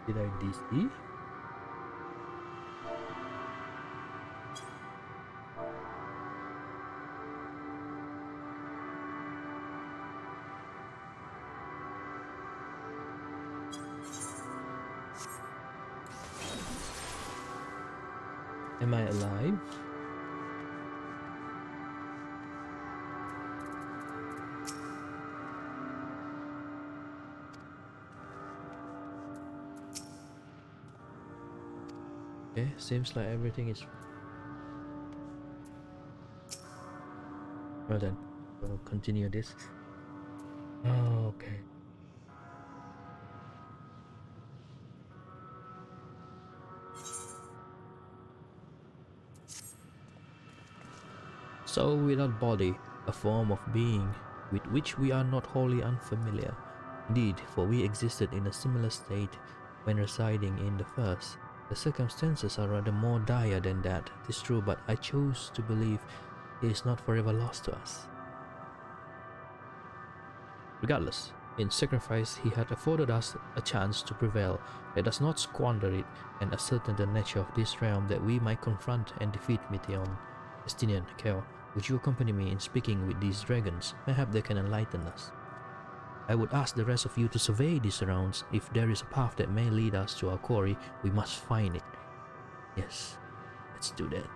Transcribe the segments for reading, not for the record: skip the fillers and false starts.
Did I DC? Am I alive? Okay, seems like everything is well then. We'll continue this. Okay. So without body, a form of being with which we are not wholly unfamiliar. Indeed, for we existed in a similar state when residing in the first. The circumstances are rather more dire than that, it is true, but I choose to believe he is not forever lost to us. Regardless, in sacrifice he had afforded us a chance to prevail. Let us not squander it and ascertain the nature of this realm that we might confront and defeat Meteon. Justinian, Kel, would you accompany me in speaking with these dragons? Perhaps they can enlighten us. I would ask the rest of you to survey these surrounds. If there is a path that may lead us to our quarry, we must find it. Yes, let's do that.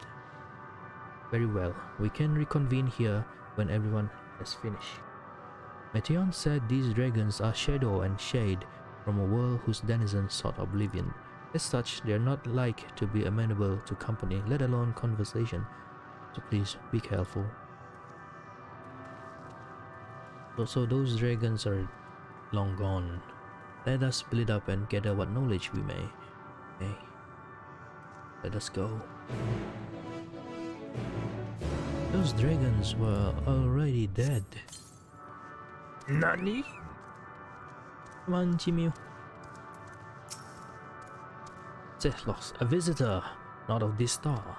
Very well, we can reconvene here when everyone has finished. Meteon said these dragons are shadow and shade from a world whose denizens sought oblivion. As such, they are not like to be amenable to company, let alone conversation. So please be careful. So those dragons are long gone. Let us split up and gather what knowledge we may. Okay. Let us go. Those dragons were already dead. Nani? Come on, Jimmy. Zethlos, a visitor, not of this star.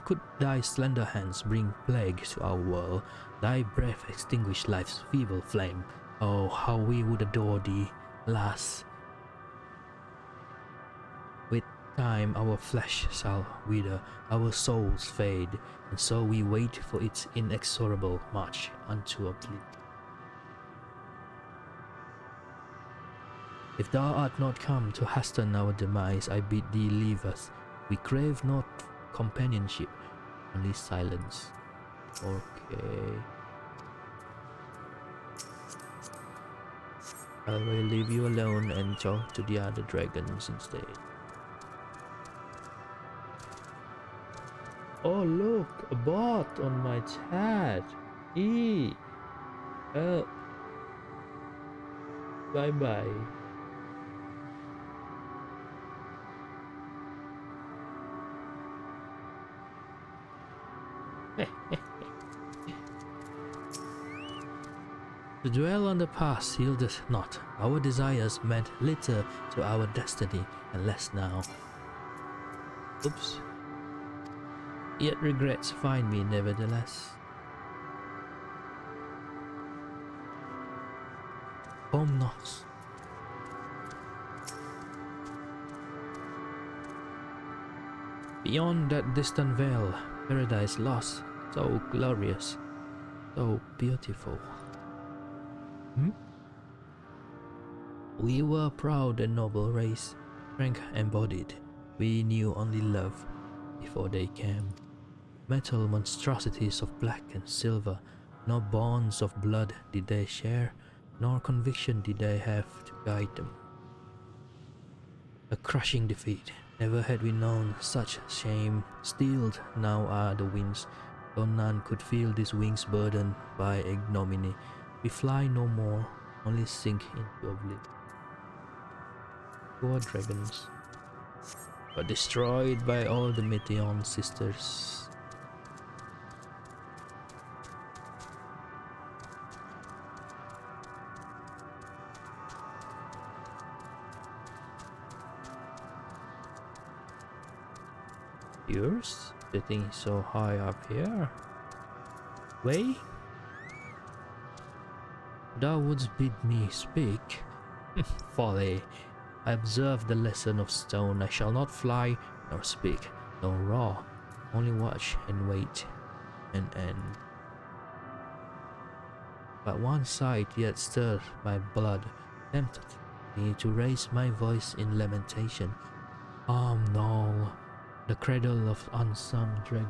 Could thy slender hands bring plague to our world? Thy breath extinguish life's feeble flame. Oh, how we would adore thee, alas. With time our flesh shall wither, our souls fade, and so we wait for its inexorable march unto oblivion. If thou art not come to hasten our demise, I bid thee leave us. We crave not companionship, only silence. Okay. I will leave you alone and talk to the other dragons instead. Oh look, a bot on my chat. Oh. Bye bye. To dwell on the past yieldeth not. Our desires meant little to our destiny, and less now. Oops. Yet regrets find me nevertheless. Home knocks. Beyond that distant veil, paradise lost, so glorious, so beautiful. We were proud and noble race, strength embodied. We knew only love before they came. Metal monstrosities of black and silver, no bonds of blood did they share, nor conviction did they have to guide them. A crushing defeat, never had we known such shame. Steeled now are the winds, though none could feel these wings burdened by ignominy. We fly no more, only sink into oblivion. Poor dragons, but destroyed by all the Meteon sisters. Yours? Sitting so high up here? Way? Thou wouldst bid me speak? Folly. I observe the lesson of stone. I shall not fly, nor speak, nor roar, only watch and wait and end. But one sight yet stirred my blood, tempted me to raise my voice in lamentation. No, the cradle of unsung dragon.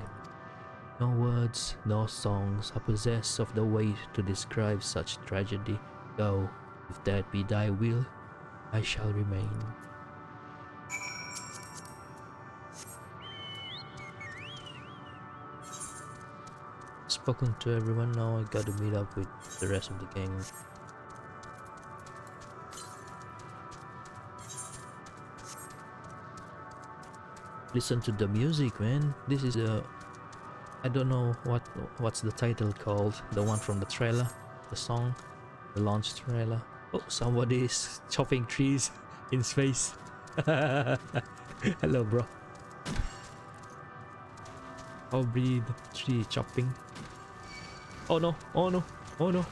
No words, no songs are possessed of the weight to describe such tragedy. Though, if that be thy will, I shall remain. Spoken to everyone, now I gotta meet up with the rest of the gang. Listen to the music, man. This is I don't know what's the title called. The one from the trailer, the song, the launch trailer. Oh, somebody is chopping trees in space. Hello, bro. Probably the tree chopping. Oh no! Oh no! Oh no!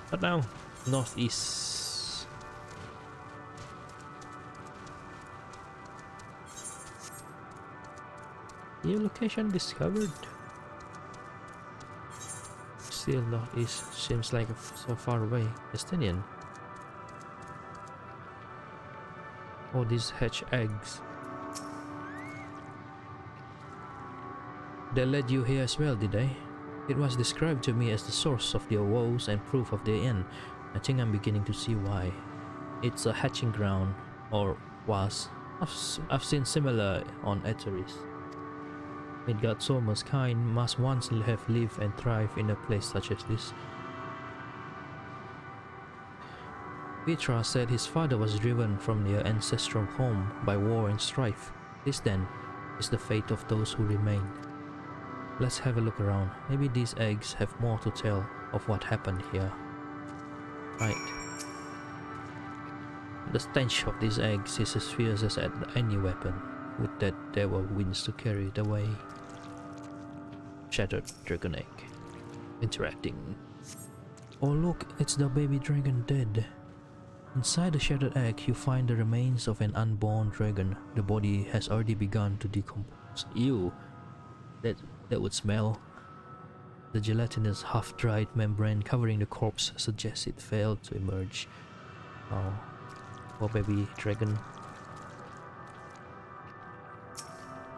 What now? Northeast. New location discovered. Still northeast. Seems like so far away. Estonian. Oh, these hatch eggs. They led you here as well, did they? It was described to me as the source of their woes and proof of their end. I think I'm beginning to see why. It's a hatching ground, or was. I've seen similar on Eteris. Midgard Solmer's kind must once have lived and thrived in a place such as this. Petra said his father was driven from their ancestral home by war and strife. This then is the fate of those who remain. Let's have a look around. Maybe these eggs have more to tell of what happened here. Right. The stench of these eggs is as fierce as any weapon. Would that there were winds to carry it away. Shattered dragon egg. Interacting. Oh look, it's the baby dragon dead. Inside the shattered egg, you find the remains of an unborn dragon. The body has already begun to decompose. Ew. That would smell. The gelatinous half-dried membrane covering the corpse suggests it failed to emerge. Oh, poor baby dragon.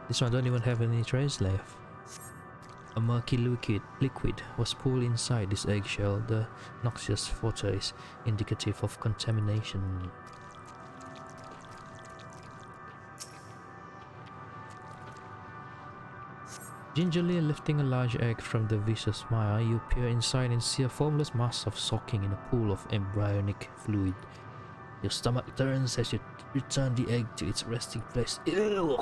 This one don't even have any trace left. A murky liquid was pulled inside this eggshell. The noxious photo is indicative of contamination. Gingerly lifting a large egg from the viscous mire, you peer inside and see a formless mass of soaking in a pool of embryonic fluid. Your stomach turns as you return the egg to its resting place. Ew!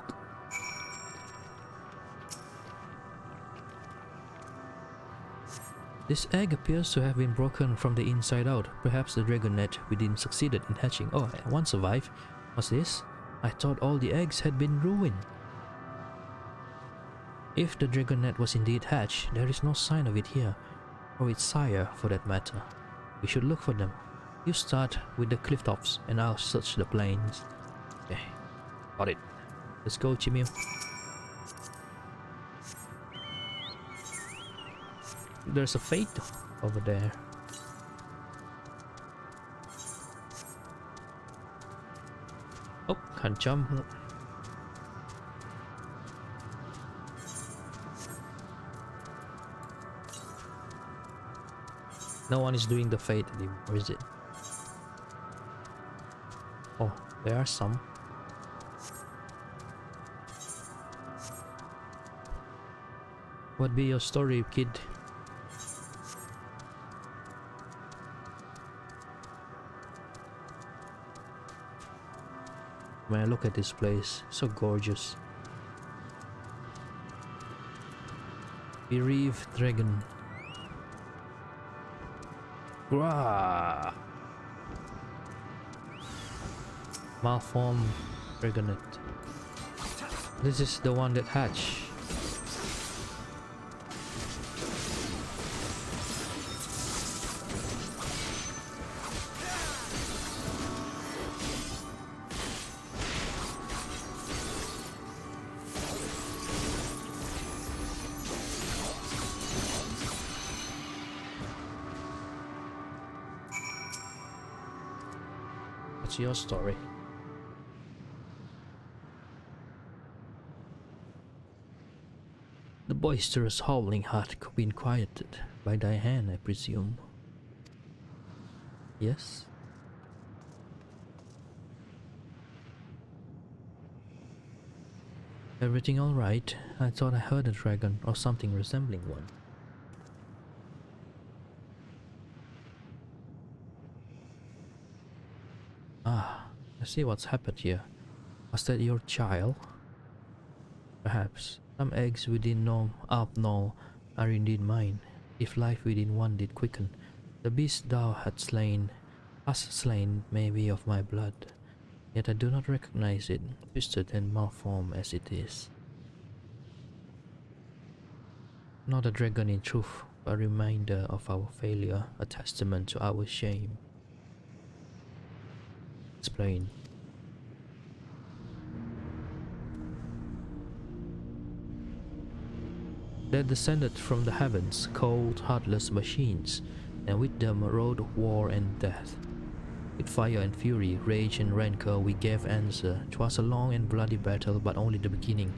This egg appears to have been broken from the inside out. Perhaps the dragon net within succeeded in hatching. Oh, one survived. What's this? I thought all the eggs had been ruined. If the dragon net was indeed hatched, there is no sign of it here, or its sire for that matter. We should look for them. You start with the cliff tops, and I'll search the plains. Okay, got it. Let's go, Chimio. There's a fate over there. Oh, can't jump. No one is doing the fate anymore, is it? Oh, there are some. What be your story, kid? When I look at this place, so gorgeous. Bereaved dragon. Grah! Malformed dragonet. This is the one that hatched. What's your story? The boisterous howling had been quieted by thy hand, I presume. Yes? Everything all right? I thought I heard a dragon or something resembling one. Ah, I see what's happened here. Was that your child? Perhaps. Some eggs within Abnol are indeed mine. If life within one did quicken, the beast thou hast slain may be of my blood. Yet I do not recognize it, twisted and malformed as it is. Not a dragon in truth, but a reminder of our failure, a testament to our shame. Explain. They descended from the heavens, cold, heartless machines, and with them rode war and death. With fire and fury, rage and rancor we gave answer. 'Twas a long and bloody battle, but only the beginning.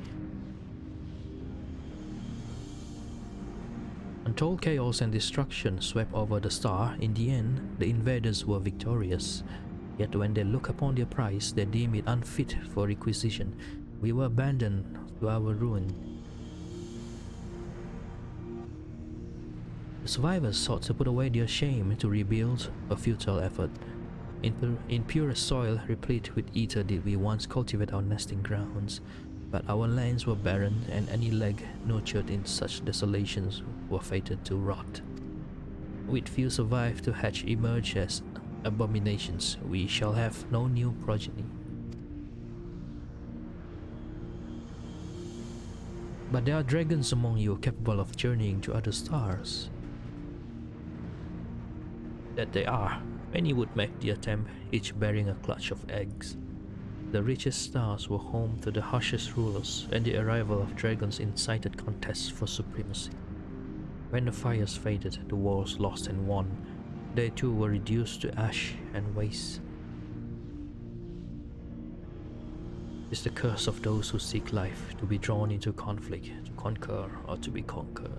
Untold chaos and destruction swept over the star. In the end, the invaders were victorious. Yet when they look upon their prize, they deem it unfit for requisition. We were abandoned to our ruin. The survivors sought to put away their shame, to rebuild, a futile effort. In purest soil, replete with ether, did we once cultivate our nesting grounds, but our lands were barren, and any leg nurtured in such desolations were fated to rot. With few survived to hatch emerge as abominations, we shall have no new progeny. But there are dragons among you capable of journeying to other stars. That they are. Many would make the attempt, each bearing a clutch of eggs. The richest stars were home to the harshest rulers, and the arrival of dragons incited contests for supremacy. When the fires faded, the wars lost and won, they too were reduced to ash and waste. It is the curse of those who seek life, to be drawn into conflict, to conquer or to be conquered.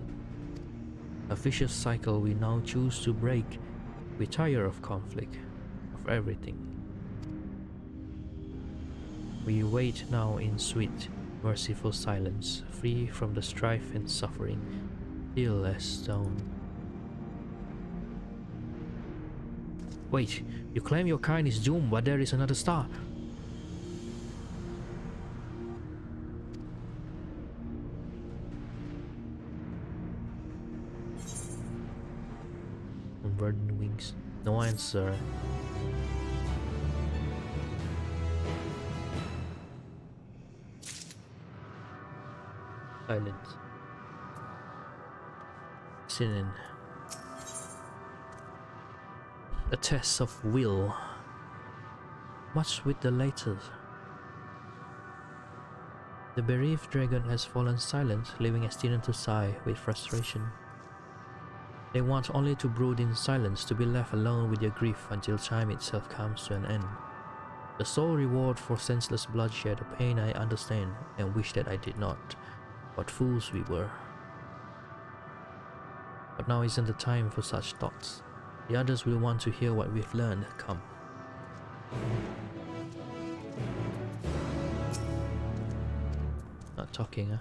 A vicious cycle we now choose to break. We tire of conflict, of everything. We wait now in sweet, merciful silence, free from the strife and suffering, still as stone. Wait, you claim your kind is doomed, but there is another star. Burden wings. No answer. Silence. Sinin. A test of will. Much with the latter. The bereaved dragon has fallen silent, leaving Estinian to sigh with frustration. They want only to brood in silence, to be left alone with their grief until time itself comes to an end. The sole reward for senseless bloodshed, a pain I understand and wish that I did not. What fools we were. But now isn't the time for such thoughts. The others will want to hear what we've learned. Come. Not talking, huh?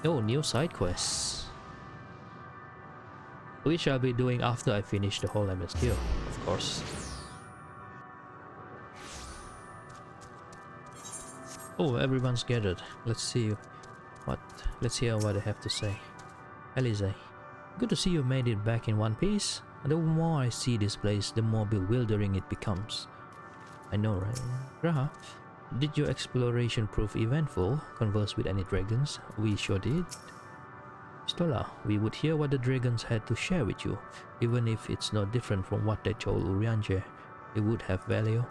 Oh, new side quests. Which I'll be doing after I finish the whole MSQ, of course. Oh, everyone's gathered. Let's hear what they have to say. Alize, good to see you made it back in one piece. The more I see this place, the more bewildering it becomes. I know, right? Graha, did your exploration prove eventful? Converse with any dragons? We sure did. Stola, we would hear what the dragons had to share with you, even if it's not different from what they told Urianger. It would have value.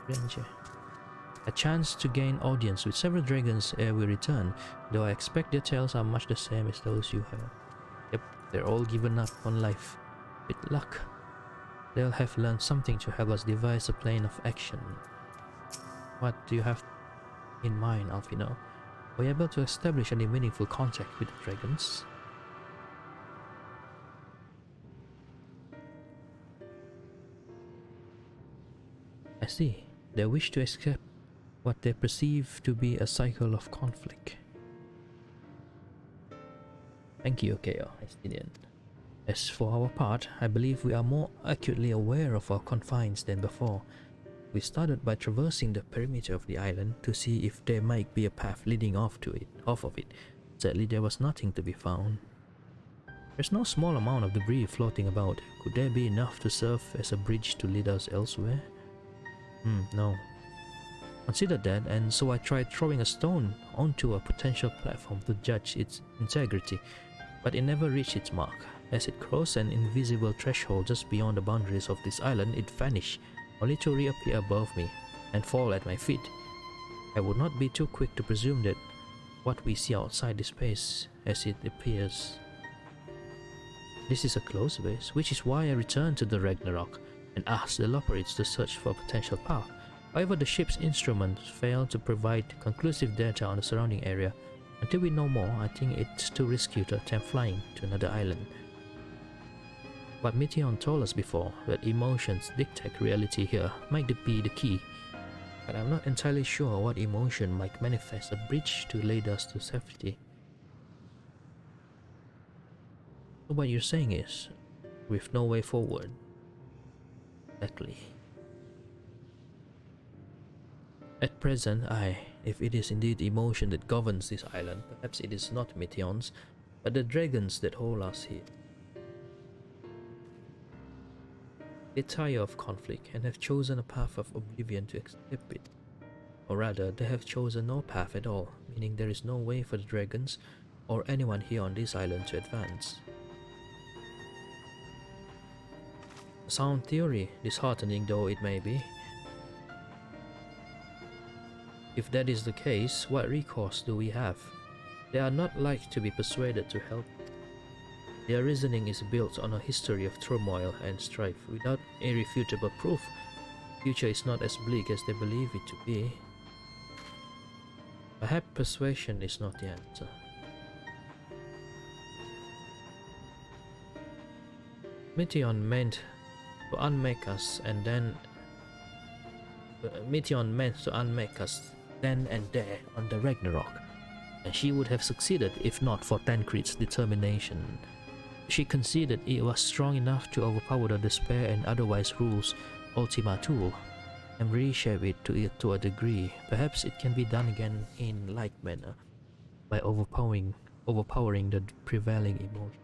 Urianger. A chance to gain audience with several dragons ere we return, though I expect their tales are much the same as those you have. Yep. They're all given up on life. With luck, they'll have learned something to help us devise a plan of action. What do you have in mind, Alfino? Were you able to establish any meaningful contact with the dragons? I see. They wish to escape what they perceive to be a cycle of conflict. Thank you, Keo, Estinian. As for our part, I believe we are more acutely aware of our confines than before. We started by traversing the perimeter of the island to see if there might be a path leading off of it. Sadly, there was nothing to be found. There's no small amount of debris floating about. Could there be enough to serve as a bridge to lead us elsewhere? No. Considered that, and so I tried throwing a stone onto a potential platform to judge its integrity, but it never reached its mark. As it crossed an invisible threshold just beyond the boundaries of this island, it vanished, only to reappear above me and fall at my feet. I would not be too quick to presume that what we see outside this space as it appears. This is a closed base, which is why I returned to the Ragnarok and asked the Loperids to search for a potential path. However, the ship's instruments failed to provide conclusive data on the surrounding area. Until we know more, I think it's too risky to attempt flying to another island. What Meteon told us before, that emotions dictate reality here, might be the key. But I'm not entirely sure what emotion might manifest a bridge to lead us to safety. So what you're saying is, with no way forward. Exactly. At present, if it is indeed emotion that governs this island, perhaps it is not Meteons, but the dragons that hold us here. They tire of conflict and have chosen a path of oblivion to escape it. Or rather, they have chosen no path at all, meaning there is no way for the dragons or anyone here on this island to advance. A sound theory, disheartening though it may be. If that is the case, what recourse do we have? They are not like to be persuaded to help. Their reasoning is built on a history of turmoil and strife. Without irrefutable proof, the future is not as bleak as they believe it to be. Perhaps persuasion is not the answer. Meteon meant to unmake us and then Meteon meant to unmake us then and there on the Ragnarok, and she would have succeeded if not for Tancred's determination. She considered it was strong enough to overpower the despair and otherwise rules Ultima Thule and reshape it to a degree. Perhaps it can be done again in like manner by overpowering the prevailing emotion.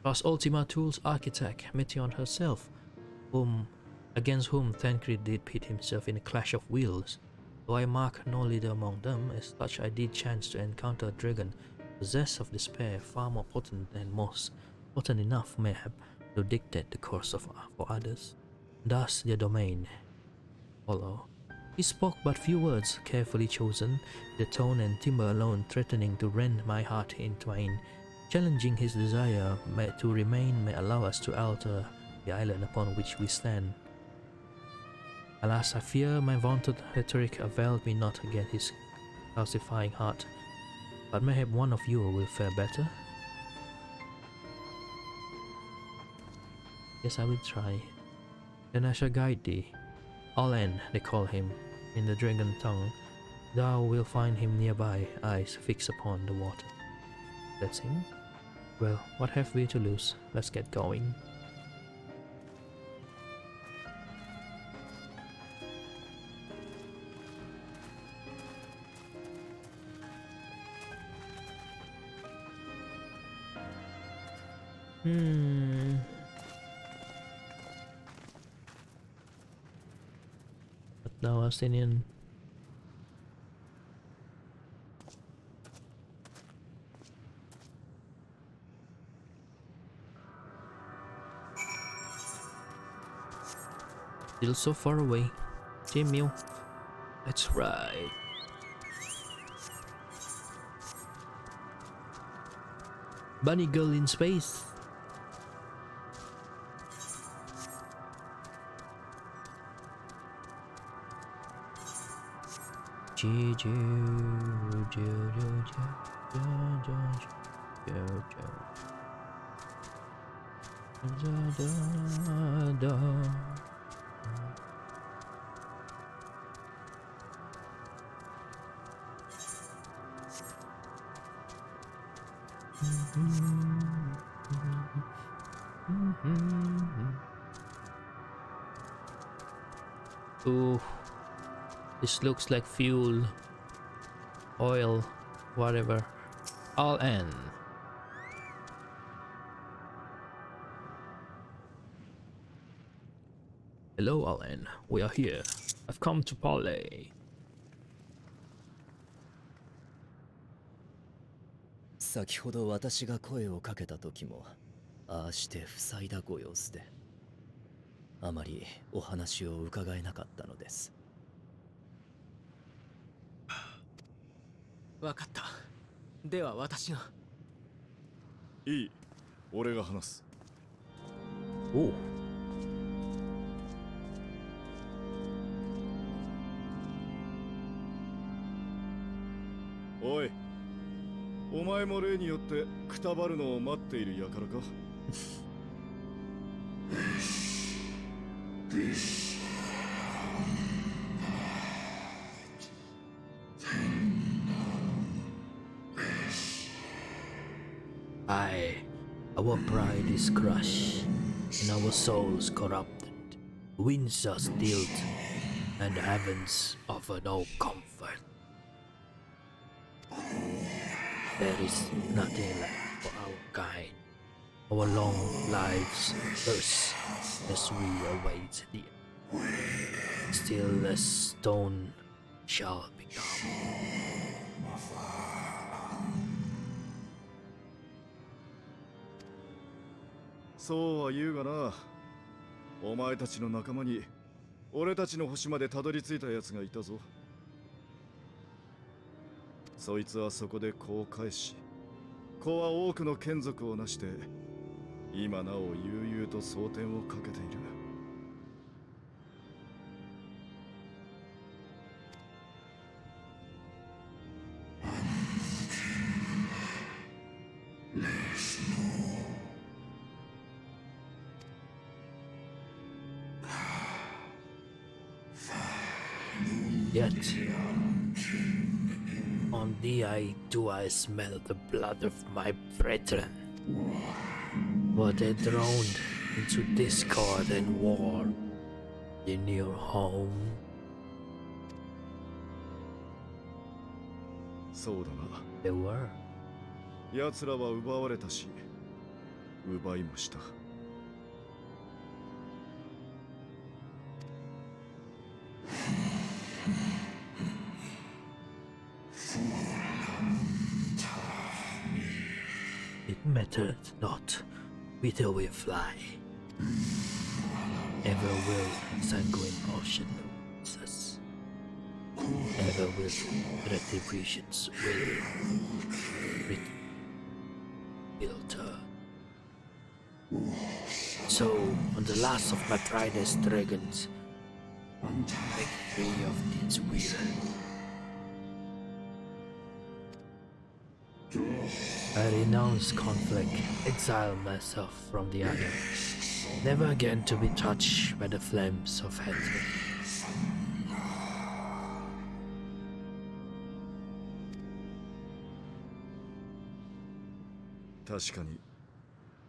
Plus Ultima Thule's architect, Meteon herself, against whom Tancred did pit himself in a clash of wills. Though I mark no leader among them, as such I did chance to encounter a dragon possessed of despair, far more potent and most potent enough, mayhap, to dictate the course for others. Thus their domain. Follow. He spoke but few words, carefully chosen, the tone and timbre alone threatening to rend my heart in twain. Challenging his desire to remain may allow us to alter the island upon which we stand. Alas, I fear my vaunted rhetoric availed me not against his calcifying heart, but mayhap one of you will fare better. Yes, I will try. Then I shall guide thee. Olen, they call him, in the dragon tongue. Thou wilt find him nearby, eyes fixed upon the water. That's him? Well, what have we to lose? Let's get going. But now Austinian. Still so far away. Timio. That's right. Bunny girl in space. Ooh, this looks like fuel, oil, whatever. All N. Hello, Alan. We are here. I've come to parley. 先ほど私が声をかけた時もああして塞いだご様子であまりお話を伺えなかったのです。わかった。では私が。いい、俺が話す。おう。おい、お前も例によってくたばるのを待っている輩か。Aye, our pride is crushed, and our souls corrupted. Winds are stilled, and the heavens offer no comfort. There is nothing left for our kind. Our long lives thus as we await the end. Still as stone shall become. そうは言うがな、お前たちの仲間に俺たちの星までたどり着いた奴がいたぞ。そいつはそこで子を返し、子は多くの眷属を成して今なお悠々と蒼天をかけている。Yet, on thee I smell the blood of my brethren. For they drowned into discord and war in your home. そうだな。 They were. 奴らは奪われたし、奪いもした。It mattered not whither we fly. Ever will sanguine ocean awaits us. Ever will retributions will filter. So, on the last of my brightest dragons, break free of this wheel. I renounce conflict, exile myself from the other, never again to be touched by the flames of hatred. 確かに、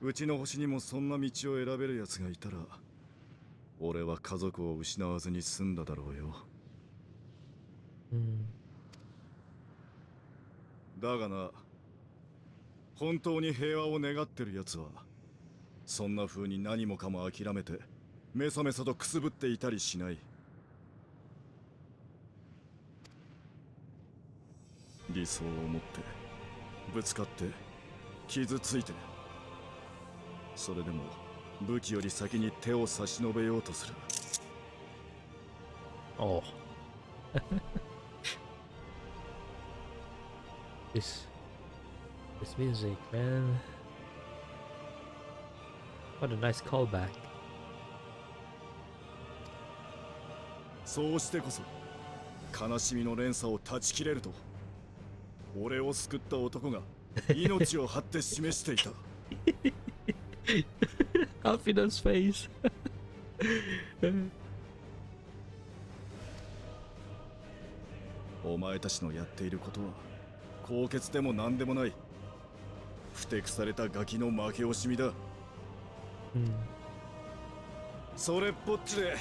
うちの星にもそんな道を選べる奴がいたら、俺は家族を失わずに済んだだろうよ。だがな、本当に平和を願ってる奴は、そんな風に何もかも諦めて、メソメソとくすぶっていたりしない。理想を持って、ぶつかって、傷ついて、それでも武器より先に手を差し伸べようとする。Oh. This music, man. What a nice callback. そうしてこそ悲しみの連鎖を断ち切れると俺を救った男が命を張って示していた。Confidence face. お前たちのやっていることは高潔でも何でもない。ふてくされたガキの負け惜しみだ。それっぽっちで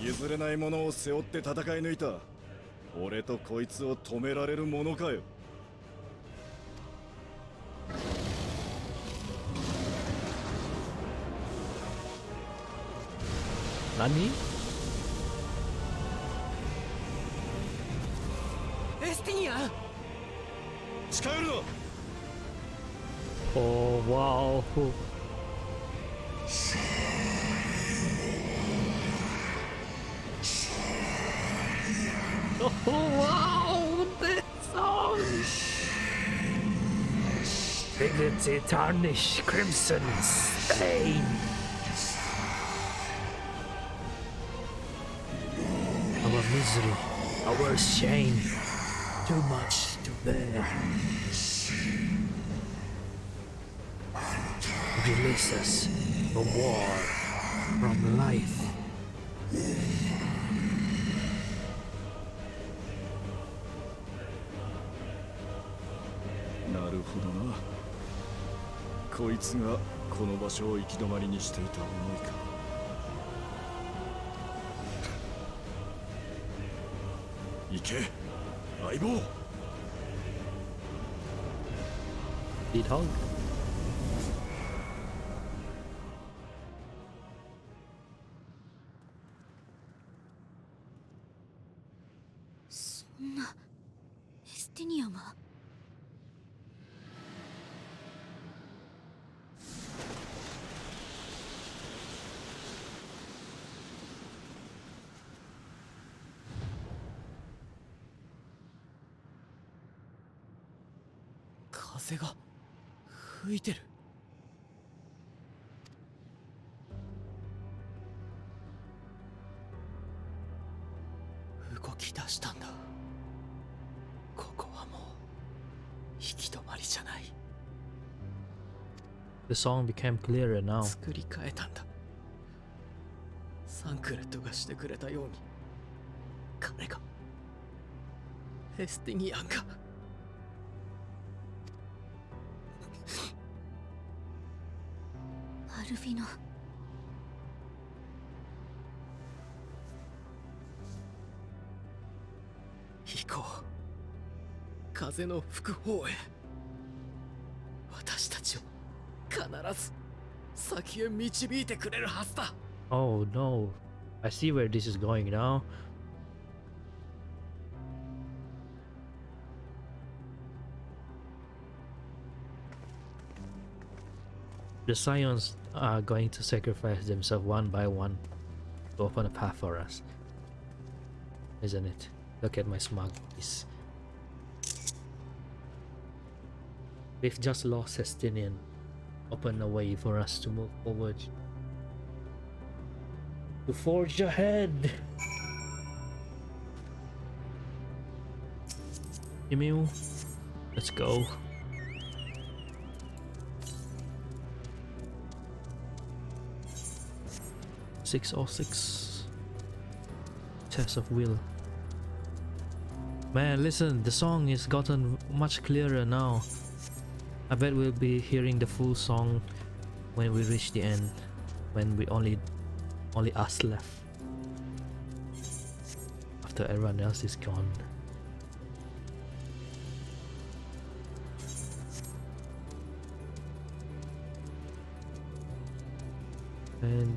譲れないものを背負って戦い抜いた俺とこいつを止められるものかよ。Nani? エスティニアン。近寄るな。 Oh wow. Oh wow, this song! Dignity tarnish crimson stain. Our misery, our shame, too much to bear. Release us from war, from life. なるほどな。こいつがこの場所を行き止まりにしていた思いか。行け相棒。 Did hug. そんなエスティニアンは風が吹いてる。動き出したんだ。ここはもう行き止まりじゃない。 The song became clearer now. 作り変えたんだ。サンクレットがしてくれたように彼がエスティニアンがアルフィノ行こう。風の吹く方へ。私たちを必ず先へ導いてくれるはずだ。 Oh no. I see where this is going now. The Scions are going to sacrifice themselves one by one to open a path for us. Isn't it? Look at my smug face. We've just lost Justinian. Open a way for us to move forward. To forge ahead! Emu, let's go. (606) Test of will. Man, listen, the song is gotten much clearer now. I bet we'll be hearing the full song when we reach the end, when we only us left after everyone else is gone. And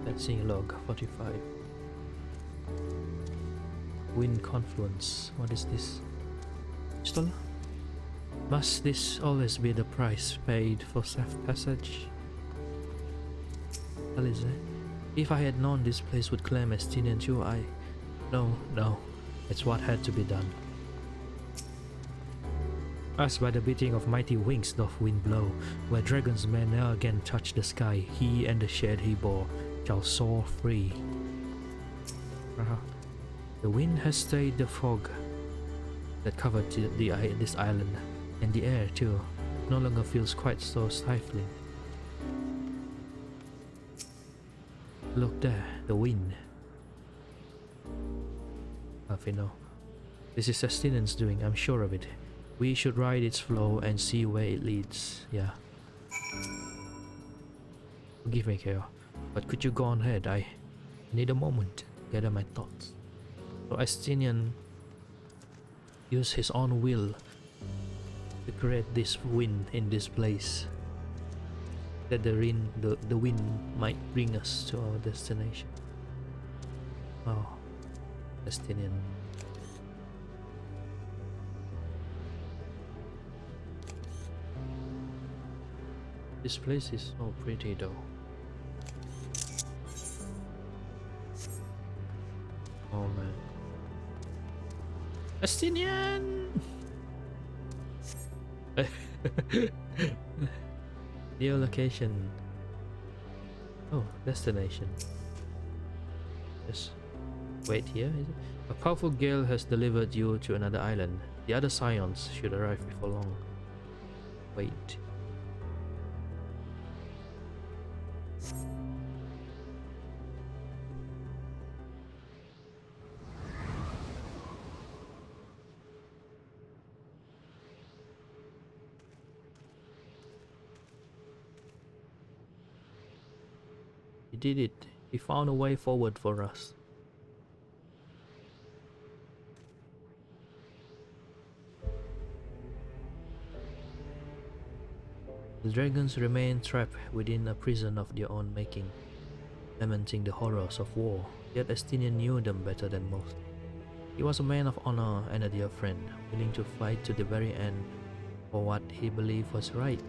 let's sing log 45. Wind confluence. What is this? Pistola? Must this always be the price paid for safe passage? Alice, if I had known this place would claim Estinian too, No, it's what had to be done. As by the beating of mighty wings doth wind blow, where dragons may ne'er again touch the sky, he and the shade he bore shall soar free. The wind has stayed the fog that covered this island, and the air too no longer feels quite so stifling. Look there, the wind. Alfino, this is Estinian's doing, I'm sure of it. We should ride its flow and see where it leads. Yeah. Forgive me, Keo, but could you go on ahead? I need a moment to gather my thoughts. So Estinian used his own will to create this wind in this place, that the wind might bring us to our destination. Oh, Estinian. This place is so pretty though. Oh man. Estinian! New location. Oh, destination. Just wait here, is it? A powerful gale has delivered you to another island. The other scions should arrive before long. Wait. He did it. He found a way forward for us. The dragons remain trapped within a prison of their own making, lamenting the horrors of war, yet Estinian knew them better than most. He was a man of honor and a dear friend, willing to fight to the very end for what he believed was right.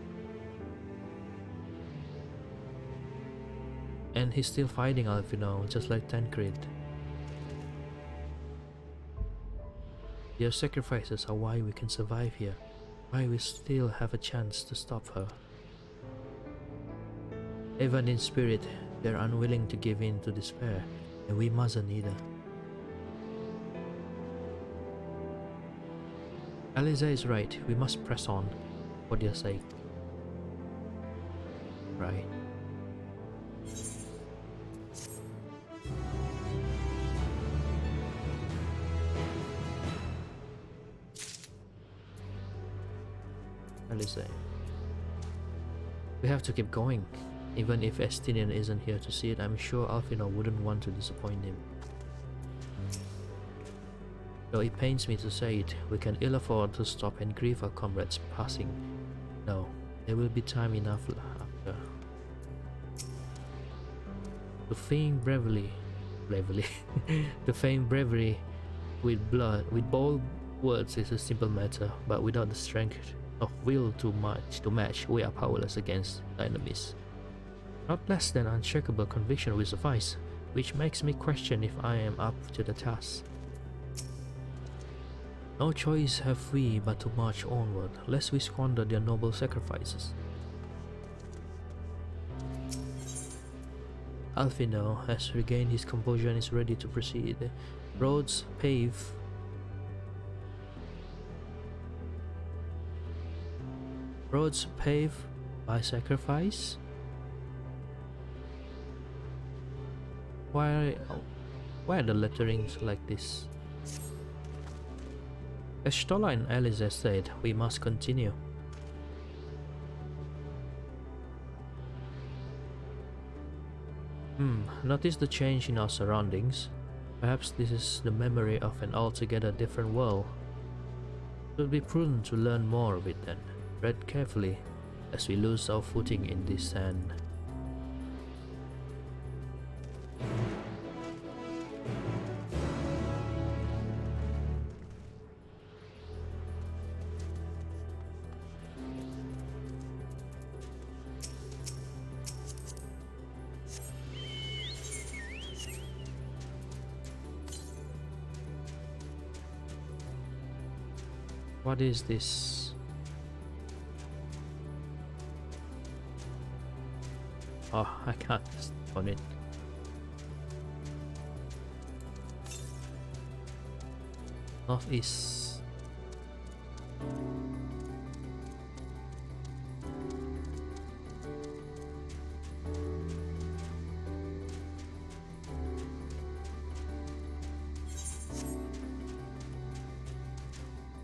And he's still fighting Alfino, just like Tancred. Their sacrifices are why we can survive here, why we still have a chance to stop her. Even in spirit, they're unwilling to give in to despair, and we mustn't either. Aliza is right, we must press on, for their sake. Right. Aliza. We have to keep going. Even if Estinian isn't here to see it, I'm sure Alfino wouldn't want to disappoint him. Though it pains me to say it, we can ill afford to stop and grieve our comrades' passing. No, there will be time enough after. To feign bravery, to feign bravery with bold words is a simple matter, but without the strength of will to match, we are powerless against the enemies. Not less than unshakable conviction will suffice, which makes me question if I am up to the task. No choice have we but to march onward, lest we squander their noble sacrifices. Alfino has regained his composure and is ready to proceed. Roads paved by sacrifice? Why are the letterings like this? As Stola and Aliza said, we must continue. Notice the change in our surroundings. Perhaps this is the memory of an altogether different world. It would be prudent to learn more of it then. Tread carefully as we lose our footing in this sand. What is this? Oh, I can't on it. Northeast.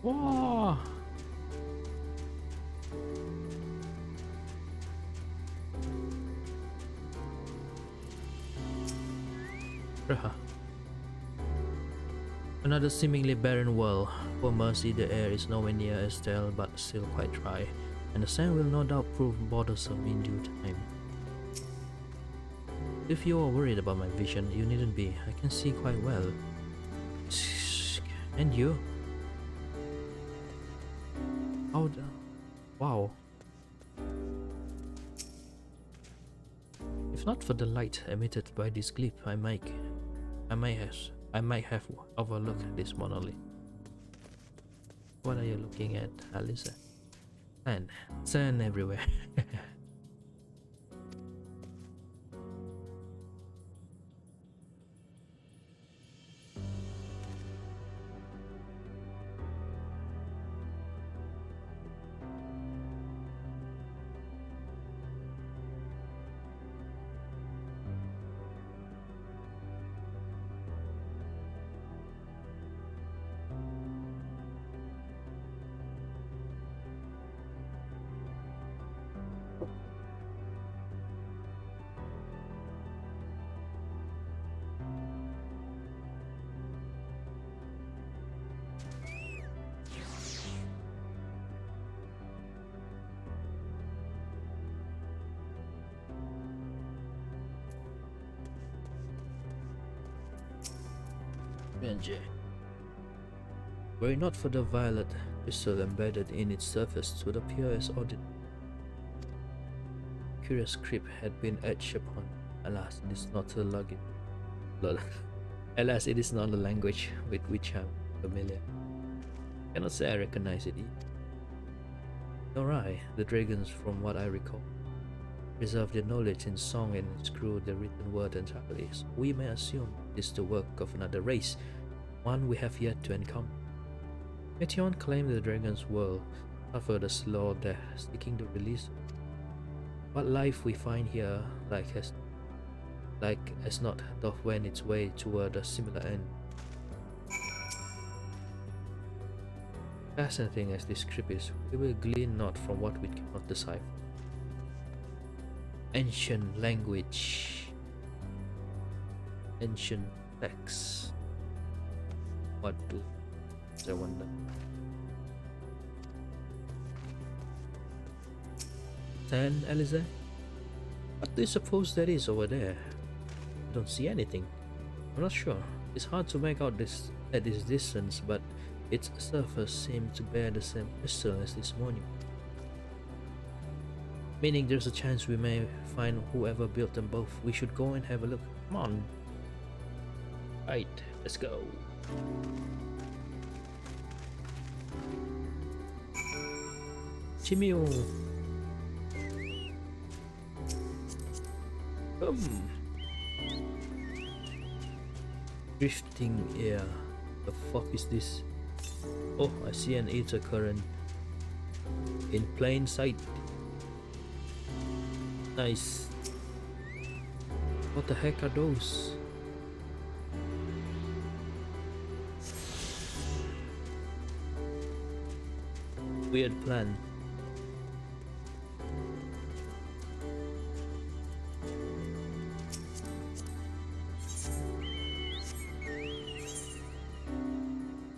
Whoa! Bruh. Another seemingly barren world. For mercy, the air is nowhere near as stale but still quite dry, and the sand will no doubt prove bothersome in due time. If you are worried about my vision, you needn't be. I can see quite well. And you? How the... Wow. If not for the light emitted by this cliff, I might have overlooked this monolith. What are you looking at, Alyssa? Sand everywhere. Ranger. Were it not for the violet crystal embedded in its surface, it would appear as ordinary. Curious script had been etched upon. Alas, it is not a luggage. Alas, it is not a language with which I am familiar. Cannot say I recognize it either. Nor I, the dragons, from what I recall, preserve their knowledge in song and inscrew the written word entirely. So we may assume it is the work of another race, one we have yet to encounter. Meteon claimed the dragon's world suffered a slow death, seeking the release. What life we find here, like as not, doth wend its way toward a similar end. Fascinating as this script is, we will glean not from what we cannot decipher. Ancient language. Ancient texts. What do I wonder? Sand, Alize? What do you suppose that is over there? I don't see anything. I'm not sure. It's hard to make out this at this distance, but its surface seems to bear the same crystal as this monument. Meaning there's a chance we may find whoever built them both. We should go and have a look. Come on. Right, let's go. Chimio. Drifting air. The fuck is this? Oh, I see an ether current in plain sight. Nice. What the heck are those? Weird plan.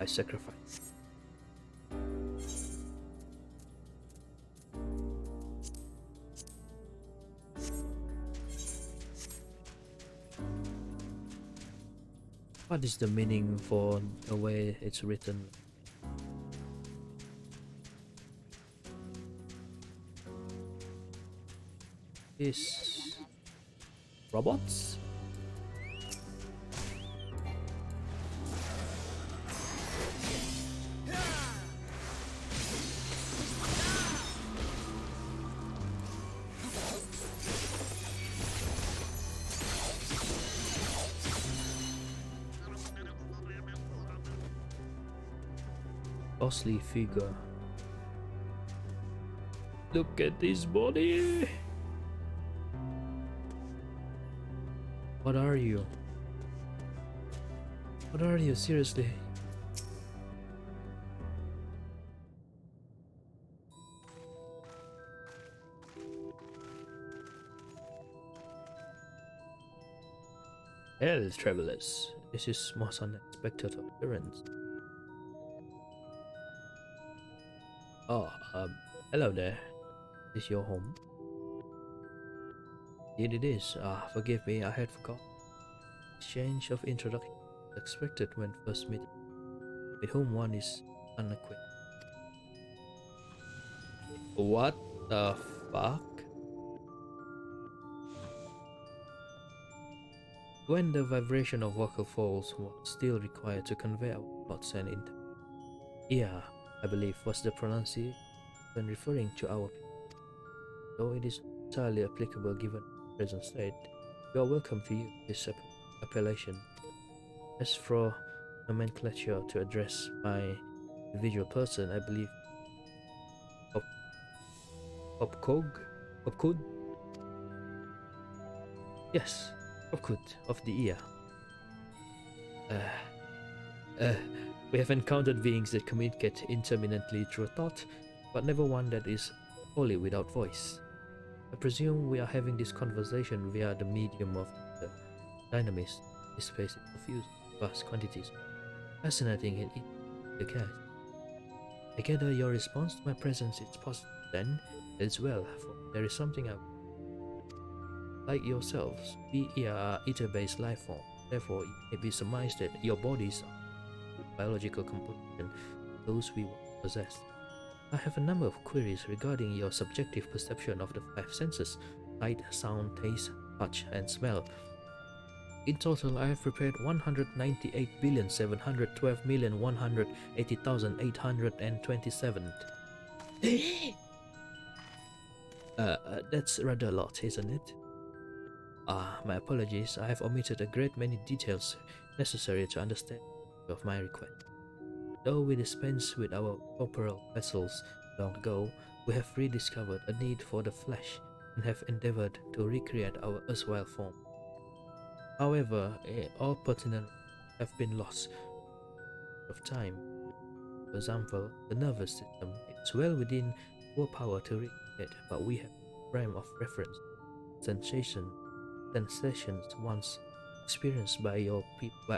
I sacrifice. What is the meaning for the way it's written? Is robots? ghostly figure. Look at this body! What are you? What are you, seriously? Hell, travelers, this is most unexpected occurrence. Oh, hello there. Is this your home? Indeed it is. Forgive me, I had forgot. Exchange of introduction is expected when first meeting, with whom one is unacquainted. What the fuck? When the vibration of vocal folds was still required to convey our thoughts and intent. Yeah, I believe was the pronunciation when referring to our people. Though it is entirely applicable given the present state, you are welcome to use this appellation. As for nomenclature to address my individual person, I believe Opkog? Yes, Opkud of the ear. We have encountered beings that communicate intermittently through thought, but never one that is wholly without voice. I presume we are having this conversation via the medium of the dynamism. This space is diffused in vast quantities. Fascinating in the case. I gather your response to my presence is positive then, as well, for there is something I like yourselves. We are ether-based life form. Therefore, it may be surmised that your bodies are biological composition, those we possess. I have a number of queries regarding your subjective perception of the five senses: sight, sound, taste, touch, and smell. In total, I have prepared 198,712,180,827. That's rather a lot, isn't it? My apologies, I have omitted a great many details necessary to understand of my request. Though we dispensed with our corporeal vessels long ago, we have rediscovered a need for the flesh and have endeavored to recreate our erstwhile form. However, all pertinent have been lost of time. For example, the nervous system is well within our power to recreate, but we have a frame of reference, sensations once experienced by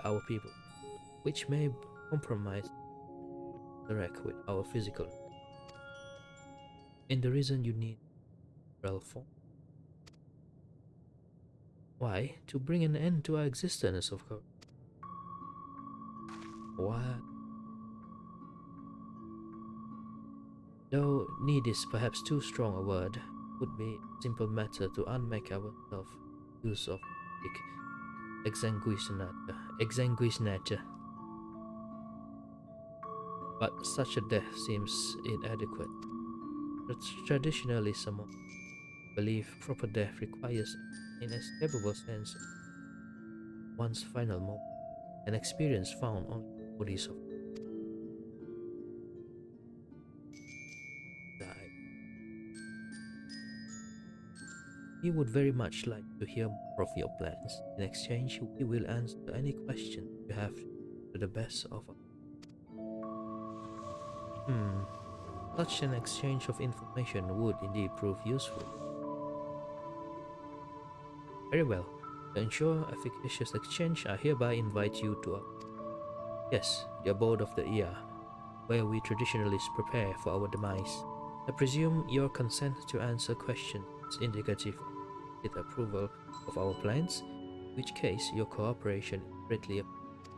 our people, which may compromise interact with our physical. And the reason you need real form. Why? To bring an end to our existence, of course. What? Though need is perhaps too strong a word, it would be a simple matter to unmake ourselves use of exsanguinata. But such a death seems inadequate. Traditionally, some believe proper death requires an inescapable sense of one's final moment, an experience found only in the bodies of die. We would very much like to hear more of your plans. In exchange, we will answer any question you have to the best of our. Such an exchange of information would indeed prove useful. Very well. To ensure efficacious exchange, I hereby invite you to the abode of the ear, where we traditionally prepare for our demise. I presume your consent to answer questions is indicative of the approval of our plans, in which case your cooperation is greatly appreciated.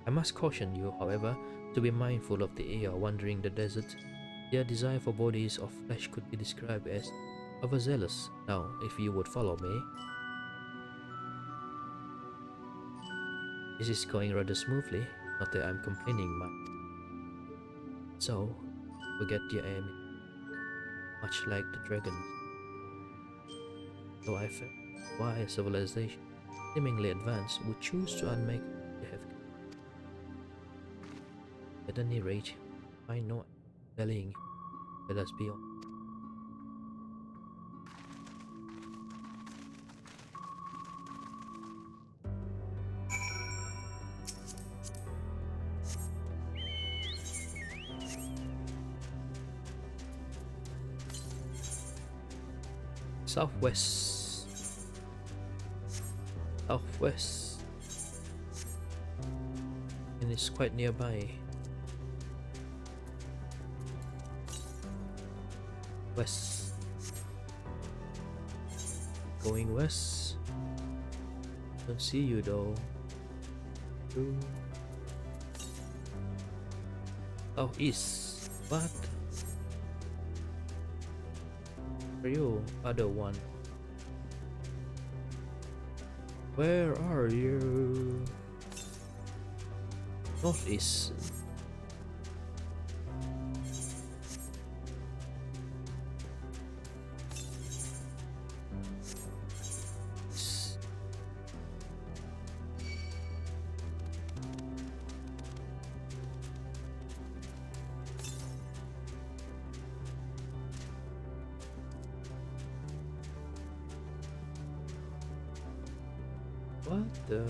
I must caution you, however, to be mindful of the ear wandering the desert. Their desire for bodies of flesh could be described as overzealous. Now, if you would follow me. This is going rather smoothly, not that I'm complaining much. So, forget your aim, much like the dragons. Though I felt why civilization, seemingly advanced, would choose to unmake what they have. At any rate, I know telling. Let us be on. Southwest. Southwest. And it's quite nearby. West. Going west. Don't see you though. Ooh. Southeast. What? Are you other one? Where are you? Northeast. What the?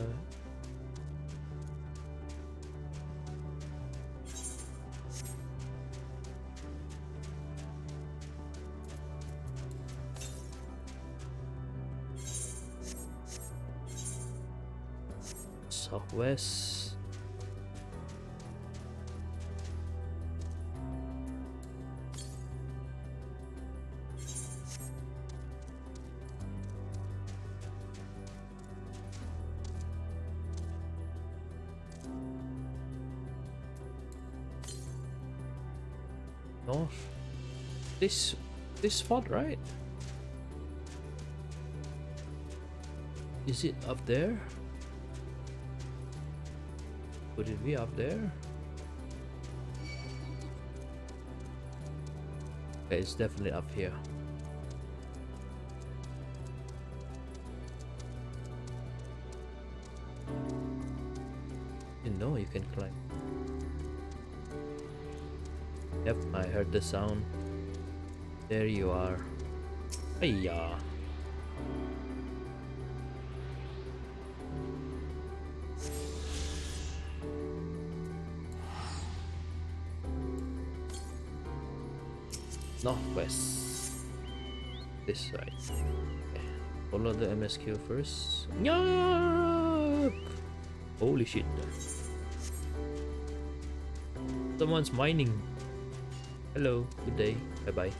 Southwest. North. This spot, right? Is it up there? Would it be up there? Okay, it's definitely up here. You know you can climb. Yep, I heard the sound. There you are. Hiya. Northwest. This side. Okay. Follow the MSQ first. Yup! Holy shit. Someone's mining. Hello, good day. Bye bye.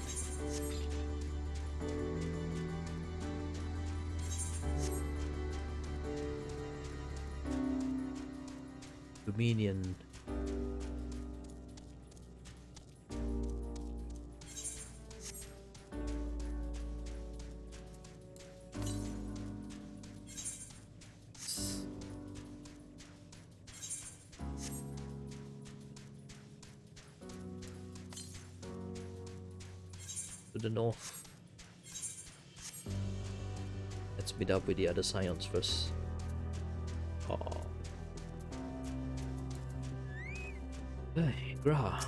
Dominion. To the north. Let's meet up with the other scions first. Oh. Hey, Gra.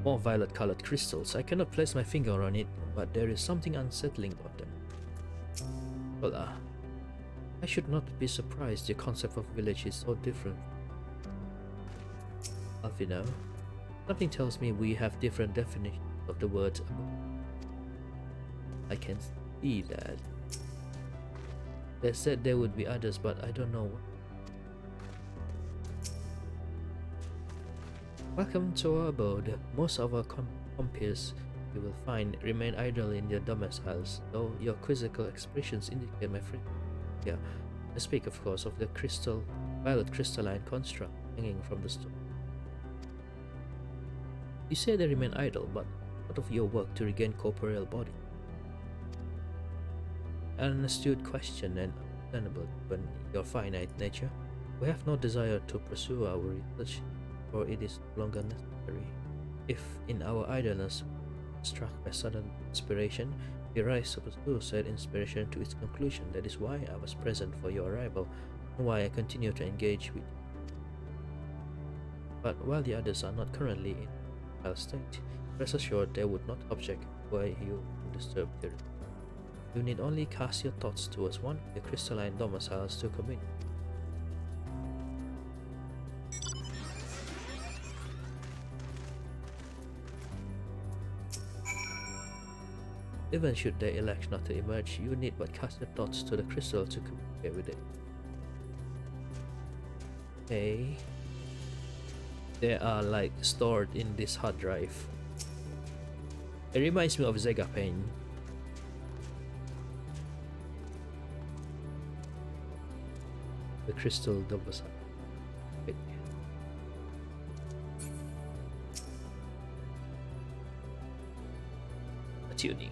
More violet colored crystals. I cannot place my finger on it, but there is something unsettling about them. Well, I should not be surprised the concept of village is so different. Alfino, something tells me we have different definitions of the word. I can see that. They said there would be others, but I don't know. Welcome to our abode. Most of our compeers you will find remain idle in their domiciles, though your quizzical expressions indicate my friend. Yeah, I speak of course of the violet crystalline construct hanging from the stone. You say they remain idle, but what of your work to regain corporeal body? An astute question and understandable given your finite nature. We have no desire to pursue our research, for it is no longer necessary. If in our idleness struck by sudden inspiration, we rise to pursue said inspiration to its conclusion. That is why I was present for your arrival, and why I continue to engage with you. But while the others are not currently in a state, rest assured they would not object were you to disturb their. You need only cast your thoughts towards one of the crystalline domiciles to commune. Even should they elect not to emerge, you need but cast your thoughts to the crystal to communicate with it. Okay. They are like stored in this hard drive. It reminds me of Zega Pain. The crystal domicile. Wait. A tuning.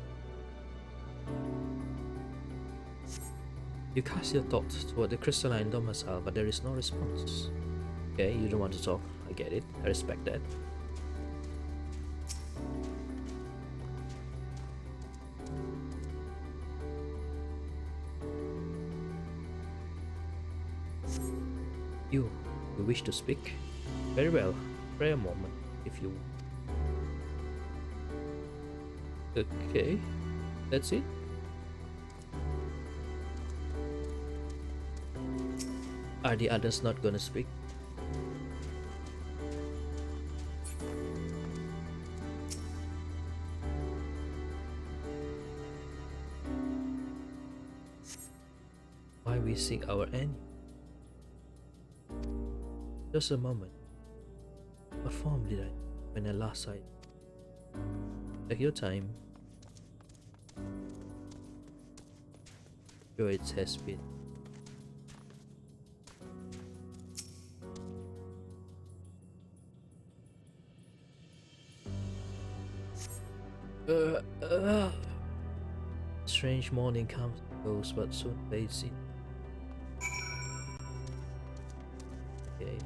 You cast your thoughts toward the crystalline domicile, but there is no response. Okay, you don't want to talk. I get it. I respect that. You wish to speak? Very well. Pray a moment, if you. Okay, that's it. Are the others not gonna speak? Why we seek our end? Just a moment. What form did I when I last saw it? Take your time. Sure, it has been. Strange morning comes and goes, but soon fades in. Okay.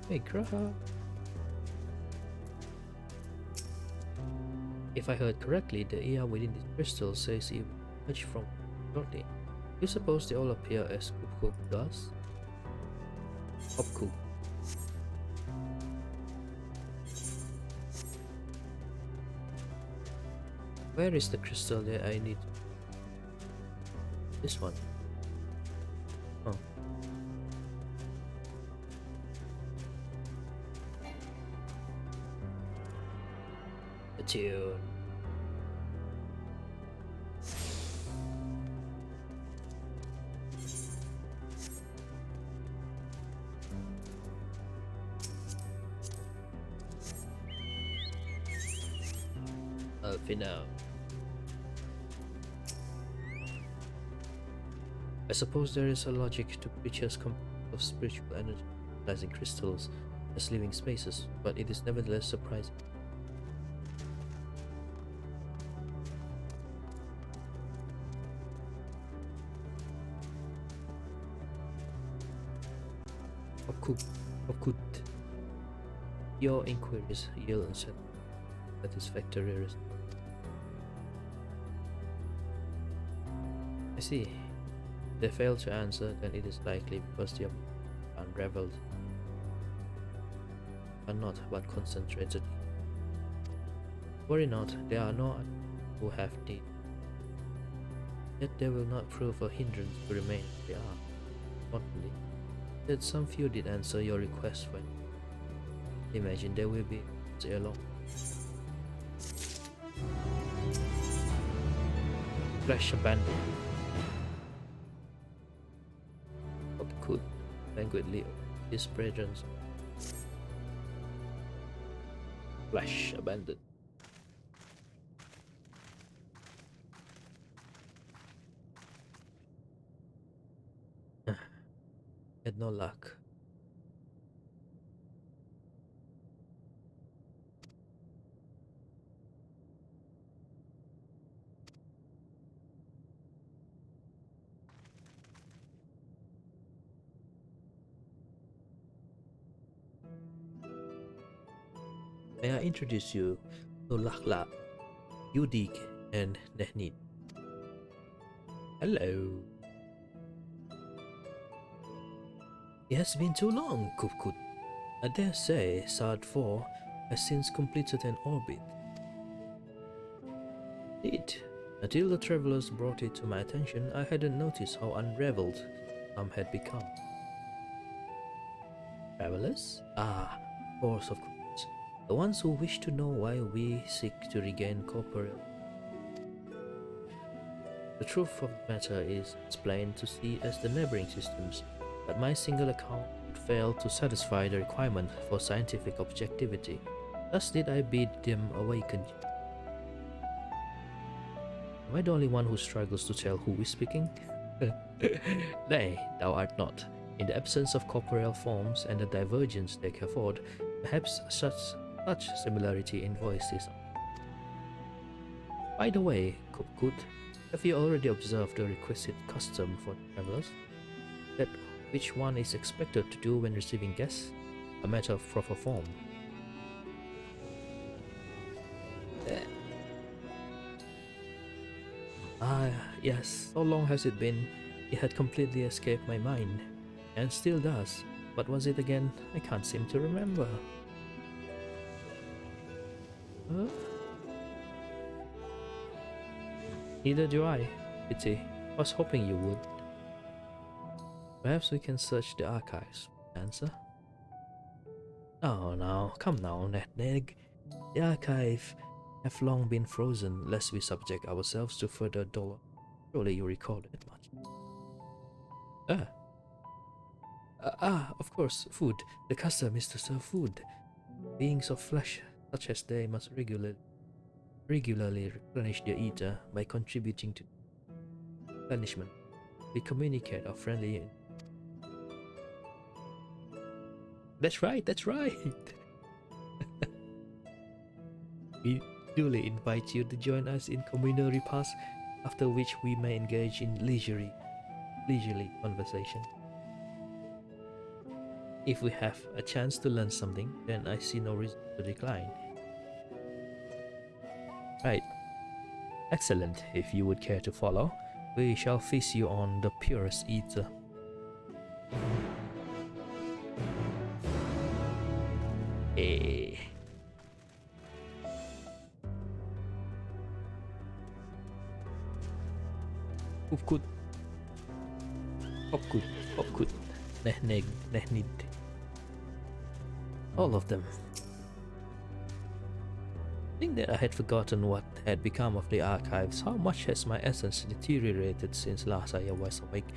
Hey, Graha. If I heard correctly, the AI within this crystal says it emerged from shortly. You suppose they all appear as Kupkup does? Kupkup. Where is the crystal that I need? This one. Oh. The tune. Alfina. I suppose there is a logic to creatures of spiritual energy utilizing crystals as living spaces, but it is nevertheless surprising. Okut. Your inquiries yield satisfactory results. I see. They fail to answer, then it is likely because they are unraveled, and not but concentrated. Worry not, there are no who have need. Yet they will not prove a hindrance to remain as they are. Importantly, that some few did answer your request when imagine they will be stay alone. Flesh abandoned. Could languidly his presence. Flesh abandoned. Had no luck. May I introduce you to Lakla, Yudik, and Nehnit. Hello. It has been too long, Kupkut. I dare say Sard 4 has since completed an orbit. Indeed, until the travelers brought it to my attention, I hadn't noticed how unraveled some had become. Travelers? Ah, of course, of course. The ones who wish to know why we seek to regain corporeal. The truth of the matter is as plain to see as the neighboring systems, but my single account would fail to satisfy the requirement for scientific objectivity. Thus did I bid them awaken. Am I the only one who struggles to tell who is speaking? Nay, thou art not. In the absence of corporeal forms and the divergence they afford, perhaps such similarity in voice is. By the way, Kupkut, have you already observed the requisite custom for travelers? That which one is expected to do when receiving guests? A matter of proper form. Ah, yes, so long has it been, it had completely escaped my mind. And still does. What was it again? I can't seem to remember. Huh? Neither do I. Pity. Was hoping you would. Perhaps we can search the archives. Answer? Oh, now, come now, Ned. The archive have long been frozen, lest we subject ourselves to further dollar. Surely you recall it much. Of course, food. The custom is to serve food. Beings of flesh, such as they, must regularly replenish their eater by contributing to replenishment. We communicate our friendly. That's right. We duly invite you to join us in communal repast, after which we may engage in leisurely conversation. If we have a chance to learn something, then I see no reason to decline. Right. Excellent. If you would care to follow, we shall feast you on the purest ether. Eh. Hopkut. Nehnid. All of them. I think that I had forgotten what had become of the archives. How much has my essence deteriorated since last I was awake?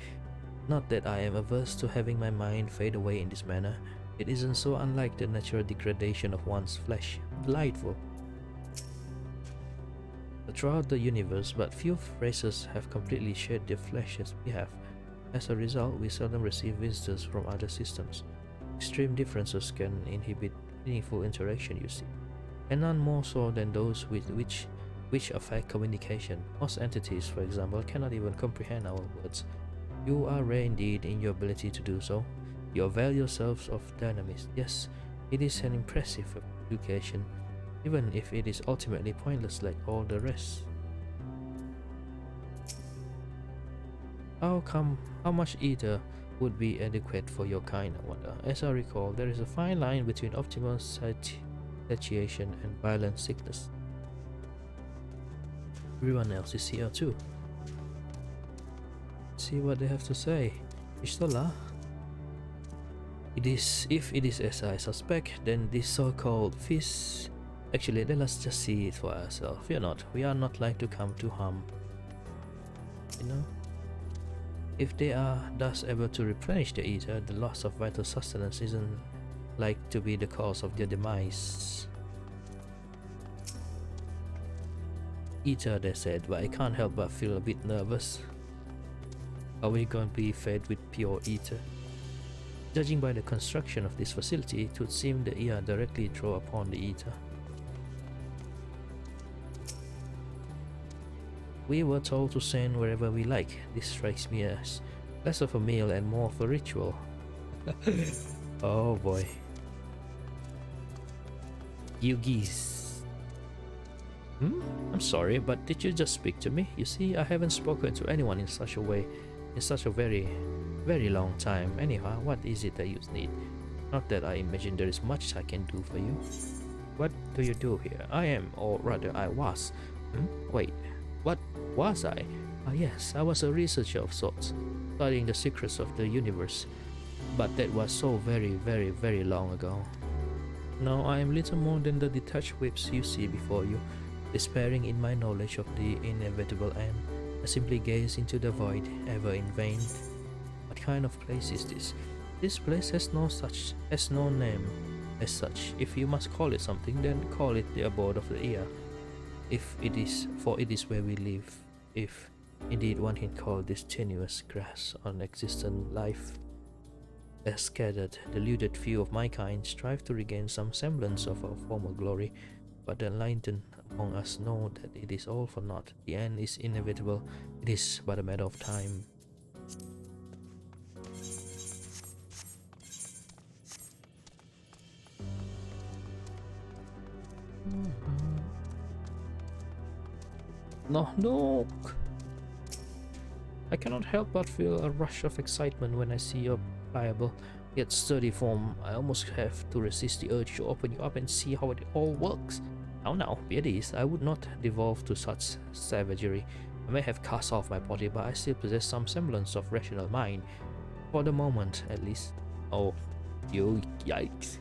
Not that I am averse to having my mind fade away in this manner. It isn't so unlike the natural degradation of one's flesh. Delightful. But throughout the universe, but few races have completely shed their flesh as we have. As a result, we seldom receive visitors from other systems. Extreme differences can inhibit meaningful interaction, you see, and none more so than those with which affect communication. Most entities, for example, cannot even comprehend our words. You are rare indeed in your ability to do so. You avail yourselves of dynamism. Yes, it is an impressive education, even if it is ultimately pointless like all the rest. How much ether would be adequate for your kind, I wonder? As I recall, there is a fine line between optimal satiation and violent sickness. Everyone else is here too. See what they have to say. Pistola? If it is as I suspect, then this so-called feast. Actually, let us just see it for ourselves. We are not like to come to harm. You know? If they are thus able to replenish the ether, the loss of vital sustenance isn't like to be the cause of their demise. Ether, they said, but I can't help but feel a bit nervous. Are we going to be fed with pure ether? Judging by the construction of this facility, it would seem the ear directly draw upon the ether. We were told to send wherever we like. This strikes me as less of a meal and more of a ritual. Oh boy. You geese. I'm sorry, but did you just speak to me? You see, I haven't spoken to anyone in such a way in such a very, very long time. Anyhow, what is it that you need? Not that I imagine there is much I can do for you. What do you do here? I am, or rather I was. Wait, what was I? Ah yes, I was a researcher of sorts, studying the secrets of the universe. But that was so very, very, very long ago. Now I am little more than the detached whips you see before you, despairing in my knowledge of the inevitable end. I simply gaze into the void, ever in vain. What kind of place is this? This place has no name as such. If you must call it something, then call it the abode of the ear. If it is, for it is where we live. If indeed one can call this tenuous grass on existent life. A scattered, deluded few of my kind strive to regain some semblance of our former glory, but the enlightened among us know that it is all for naught. The end is inevitable. It is but a matter of time. No. I cannot help but feel a rush of excitement when I see your pliable yet sturdy form. I almost have to resist the urge to open you up and see how it all works. Now, be at ease. I would not devolve to such savagery. I may have cast off my body, but I still possess some semblance of rational mind. For the moment, at least. Oh, you yikes.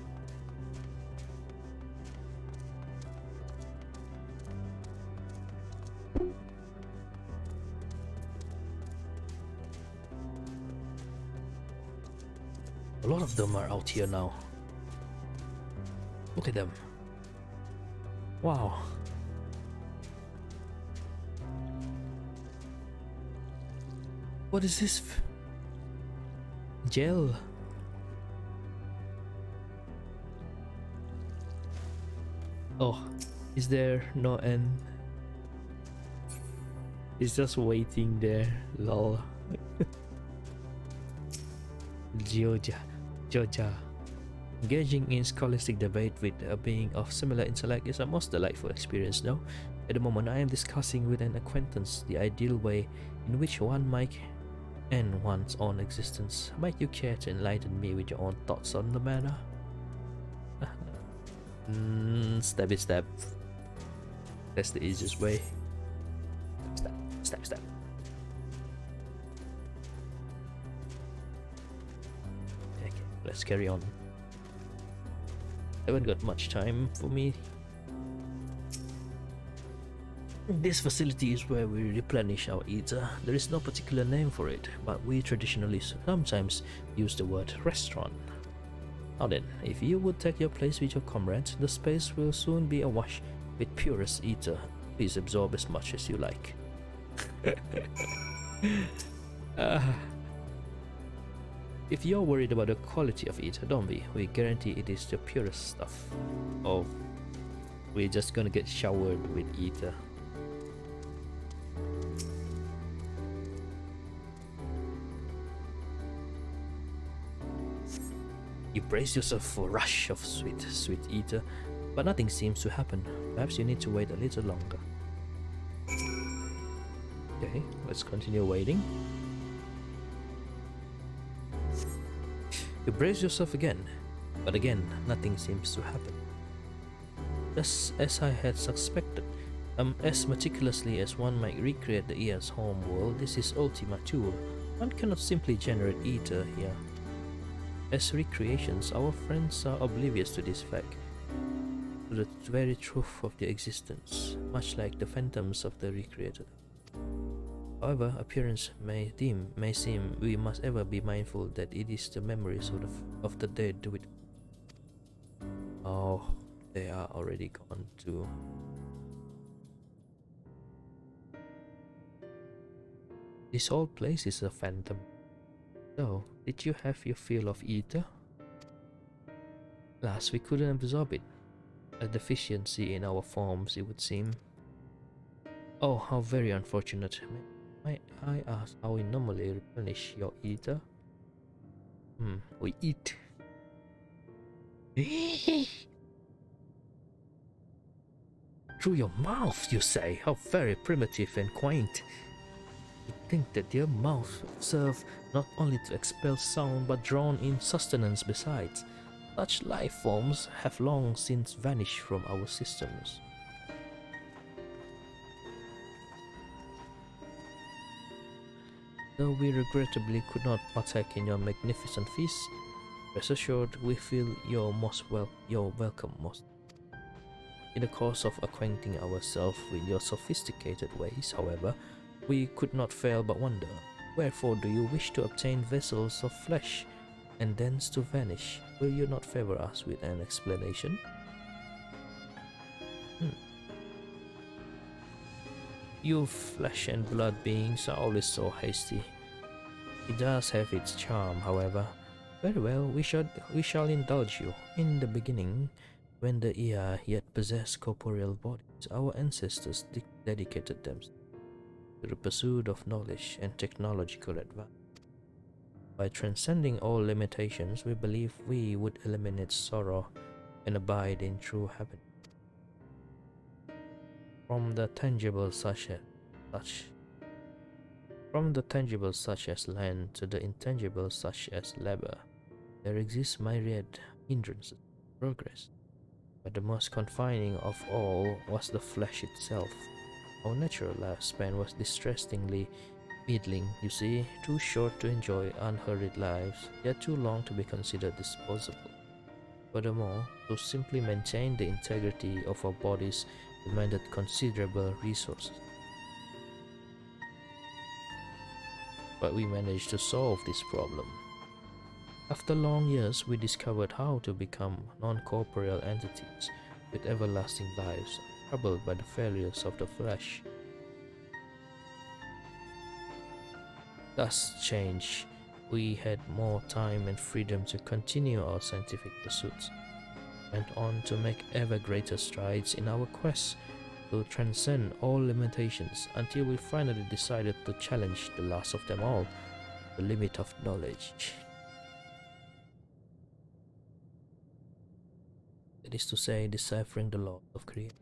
A lot of them are out here now. Look at them. Wow. What is this? Gel. Oh, is there no end? It's just waiting there. Lol. Georgia. Engaging in scholastic debate with a being of similar intellect is a most delightful experience, no? At the moment I am discussing with an acquaintance the ideal way in which one might end one's own existence. Might you care to enlighten me with your own thoughts on the matter? Stab. That's the easiest way. Stab. Okay, let's carry on. Haven't got much time for me. This facility is where we replenish our ether. There is no particular name for it, but we traditionally sometimes use the word restaurant. Now then, if you would take your place with your comrades, the space will soon be awash with purest ether. Please absorb as much as you like. If you're worried about the quality of ether, don't be. We guarantee it is the purest stuff. Oh, we're just gonna get showered with ether. You brace yourself for a rush of sweet ether, but nothing seems to happen. Perhaps you need to wait a little longer. Okay, let's continue waiting. You brace yourself again, but again, nothing seems to happen. Just as I had suspected, as meticulously as one might recreate the ear's home world, this is Ultima Thule. One cannot simply generate ether here. As recreations, our friends are oblivious to this fact, to the very truth of their existence, much like the phantoms of the recreated. However, appearance may seem, we must ever be mindful that it is the memories of the dead with. Oh, they are already gone too. This whole place is a phantom. So, did you have your fill of ether? Alas, we couldn't absorb it. A deficiency in our forms, it would seem. Oh, how very unfortunate. Might I ask how we normally replenish your ether? We eat. Through your mouth, you say? How very primitive and quaint. You think that your mouth serves not only to expel sound but draw in sustenance besides. Such life forms have long since vanished from our systems. Though we regrettably could not partake in your magnificent feast, rest assured we feel your welcome most. In the course of acquainting ourselves with your sophisticated ways, however, we could not fail but wonder, wherefore do you wish to obtain vessels of flesh, and thence to vanish? Will you not favor us with an explanation? You flesh and blood beings are always so hasty. It does have its charm, however. Very well, we shall indulge you. In the beginning, when the Ea yet possessed corporeal bodies, our ancestors dedicated themselves to the pursuit of knowledge and technological advance. By transcending all limitations, we believe we would eliminate sorrow and abide in true happiness. From the tangible such as land to the intangible such as labor, there exists myriad hindrances to progress. But the most confining of all was the flesh itself. Our natural lifespan was distressingly middling, you see, too short to enjoy unhurried lives, yet too long to be considered disposable. Furthermore, to simply maintain the integrity of our bodies demanded considerable resources. But we managed to solve this problem. After long years, we discovered how to become non-corporeal entities with everlasting lives, troubled by the failures of the flesh. Thus changed, we had more time and freedom to continue our scientific pursuits, went on to make ever greater strides in our quest to transcend all limitations until we finally decided to challenge the last of them all, the limit of knowledge. That is to say, deciphering the laws of creation.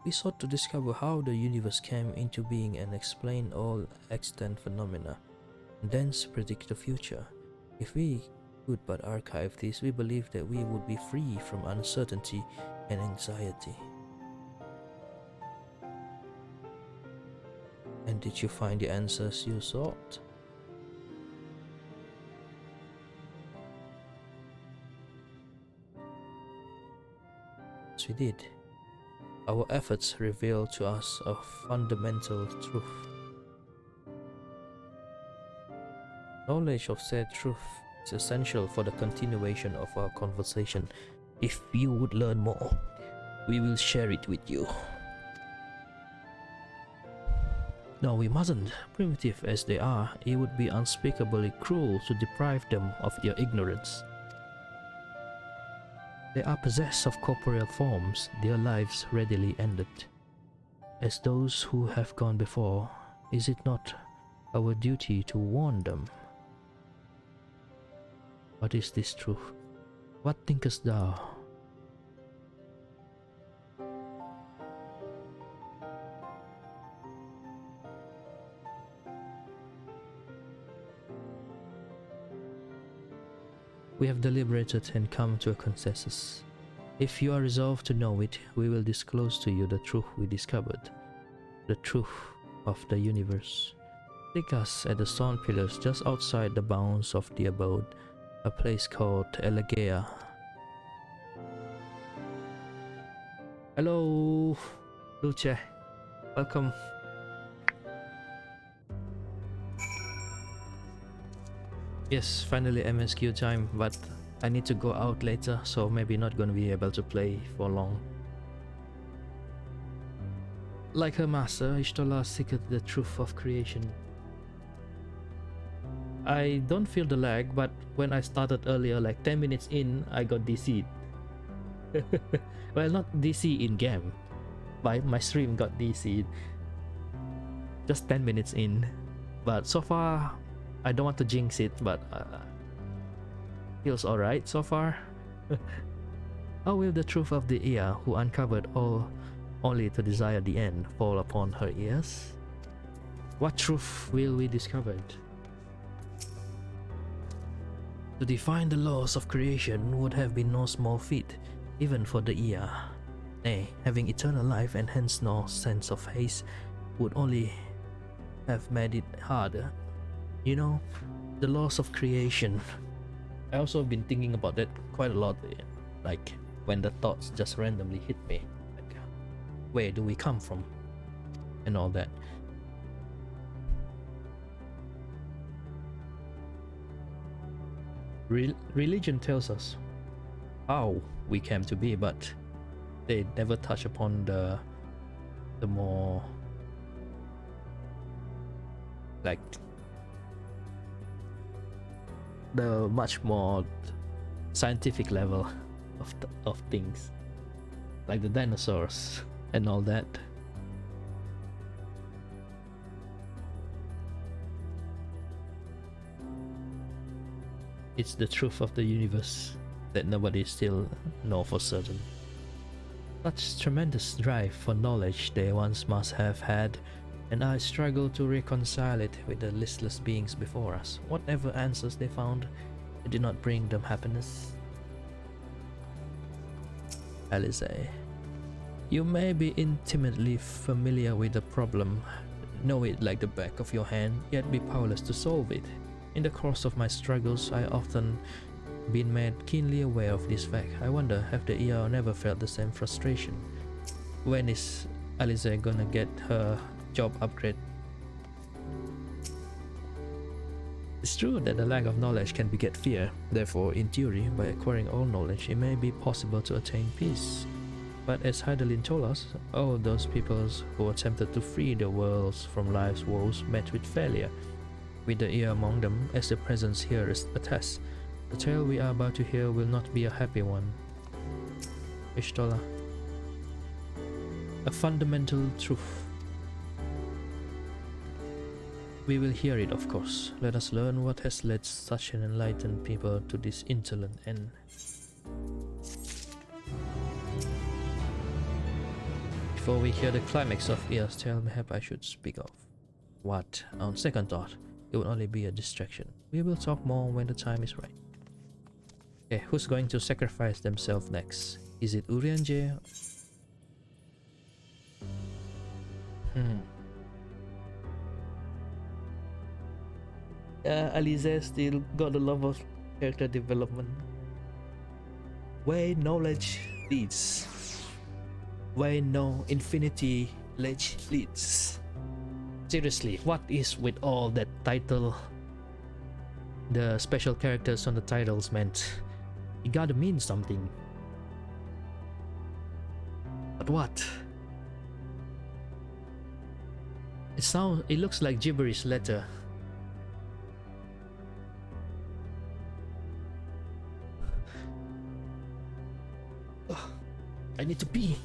We sought to discover how the universe came into being and explain all extant phenomena, and thence predict the future. If we could but archive this, we believe that we would be free from uncertainty and anxiety. And did you find the answers you sought? Yes, we did. Our efforts revealed to us a fundamental truth. Knowledge of said truth is essential for the continuation of our conversation. If you would learn more, we will share it with you. No, we mustn't. Primitive as they are, it would be unspeakably cruel to deprive them of their ignorance. They are possessed of corporeal forms, their lives readily ended. As those who have gone before, is it not our duty to warn them? What is this truth? What thinkest thou? We have deliberated and come to a consensus. If you are resolved to know it, we will disclose to you the truth we discovered, the truth of the universe. Take us at the stone pillars just outside the bounds of the abode, a place called Elegea. Hello, Luce. Welcome. Yes, finally MSQ time, but I need to go out later, so maybe not gonna be able to play for long. Like her master, Ishtola seeketh the truth of creation. I don't feel the lag, but when I started earlier, like 10 minutes in, I got DC'd. Well, not DC in game. My stream got DC'd. Just 10 minutes in. But so far, I don't want to jinx it, but feels alright so far. How will the truth of the Ea, who uncovered all only to desire the end, fall upon her ears? What truth will we discover? To define the laws of creation would have been no small feat, even for the Ea. Nay, having eternal life and hence no sense of haste would only have made it harder. You know, the laws of creation. I also been thinking about that quite a lot, like when the thoughts just randomly hit me, like where do we come from and all that. Religion tells us how we came to be, but they never touch upon the more like the much more scientific level of things, like the dinosaurs and all that. It's the truth of the universe that nobody still know for certain. Such tremendous drive for knowledge they once must have had, and I struggle to reconcile it with the listless beings before us. Whatever answers they found, it did not bring them happiness. Alice, you may be intimately familiar with the problem, know it like the back of your hand, yet be powerless to solve it. In the course of my struggles, I often been made keenly aware of this fact. I wonder, have the ER never felt the same frustration? When is Alice gonna get her job upgrade? It's true that the lack of knowledge can beget fear. Therefore, in theory, by acquiring all knowledge, it may be possible to attain peace. But as Heidelin told us, all those peoples who attempted to free the worlds from life's woes met with failure, with the ear among them, as the presence here attests. The tale we are about to hear will not be a happy one. Ishtola. A fundamental truth. We will hear it, of course. Let us learn what has led such an enlightened people to this insolent end. Before we hear the climax of Ear's tale, perhaps I should speak of what, on second thought, it would only be a distraction. We will talk more when the time is right. Okay, who's going to sacrifice themselves next? Is it Urianger? Alize still got a lot of character development. Where knowledge leads, where no infinity ledge leads. Seriously, what is with all that title? The special characters on the titles meant it gotta mean something. But what? It looks like gibberish letter. Ugh, I need to pee.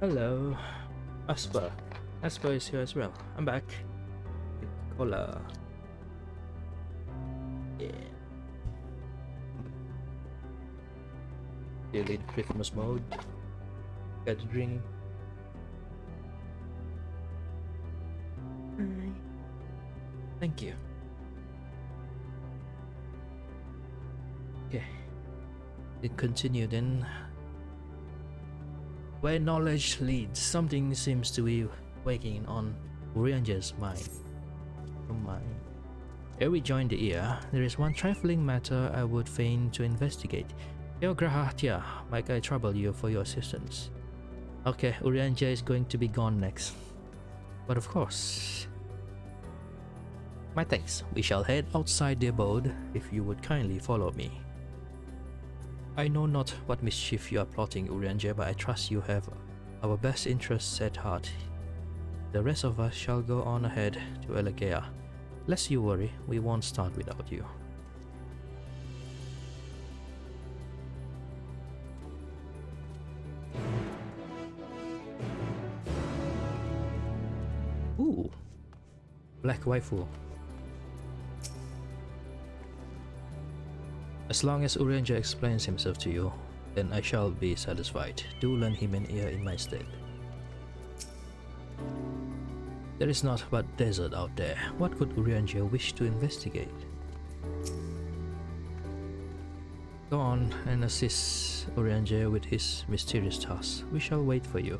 Hello, Asper. Asper is here as well. I'm back. Cola. Yeah. Still in Christmas mode. Got a drink. Thank you. Okay. It continued then. Where knowledge leads, something seems to be waking on Urianger's mind. Ere we join the ear, there is one trifling matter I would fain to investigate. Geograhatia, might I trouble you for your assistance? Okay, Urianger is going to be gone next. But of course. My thanks. We shall head outside the abode if you would kindly follow me. I know not what mischief you are plotting, Urianger, but I trust you have our best interests at heart. The rest of us shall go on ahead to Elegea. Lest you worry, we won't start without you. Ooh, black waifu. As long as Urianger explains himself to you, then I shall be satisfied. Do lend him an ear in my stead. There is naught but desert out there. What could Urianger wish to investigate? Go on and assist Urianger with his mysterious task. We shall wait for you.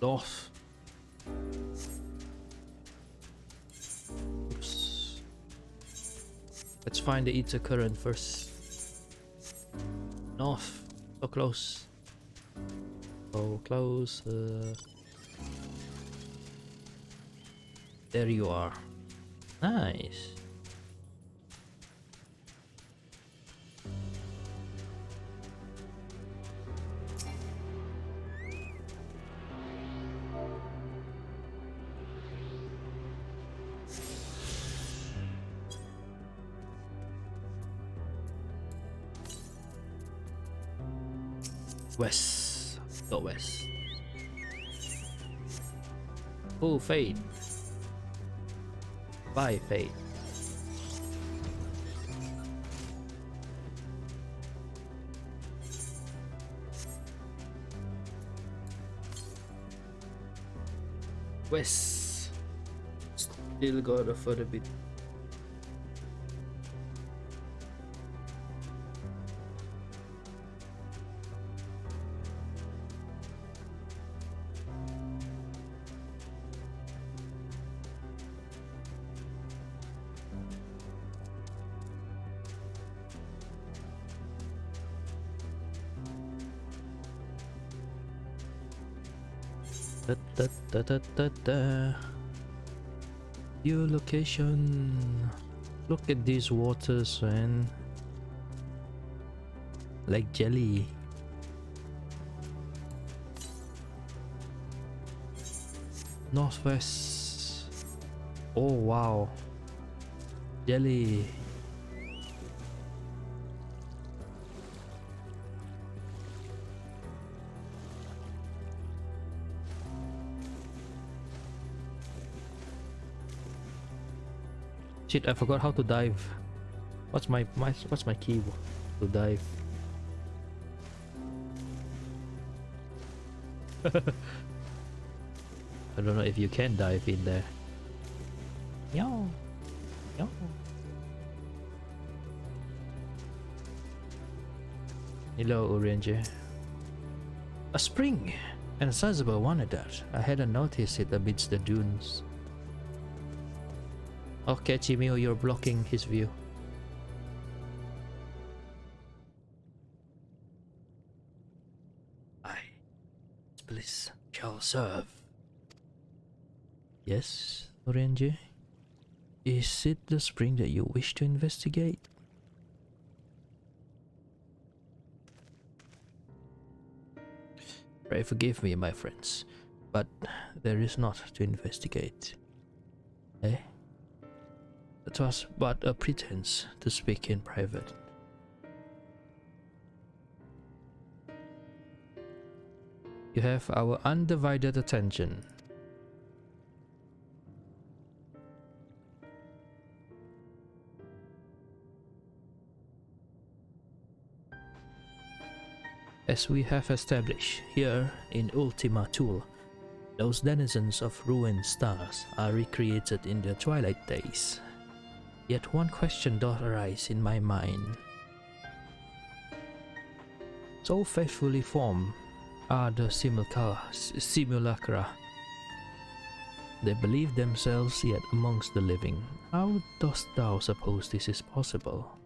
North. Oops. Let's find the ether current first. North. So close. So close. There you are. Nice. West. Go west. Full fade. By fade. West. Still got a further bit. Your location. Look at these waters, man. Like jelly. Northwest. Oh wow. Jelly. Shit, I forgot how to dive. What's my key to dive? I don't know if you can dive in there. Yo. Yo. Hello, Urianger. A spring! And a sizable one at that. I hadn't noticed it amidst the dunes. Okay, Chimio, you're blocking his view. shall serve. Yes, Orange? Is it the spring that you wish to investigate? Pray forgive me, my friends, but there is not to investigate. Eh? It was but a pretense to speak in private. You have our undivided attention. As we have established here in Ultima Thule, those denizens of ruined stars are recreated in their twilight days. Yet one question doth arise in my mind. So faithfully formed are the simulacra. They believe themselves yet amongst the living. How dost thou suppose this is possible?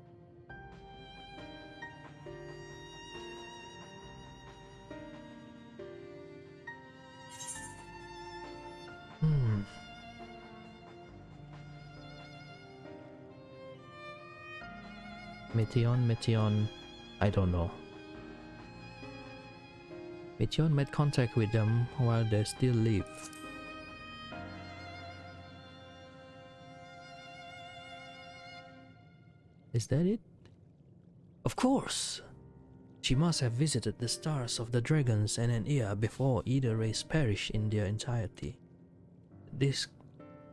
Meteon, I don't know. Meteon made contact with them while they still live. Is that it? Of course! She must have visited the stars of the dragons and an ear before either race perished in their entirety.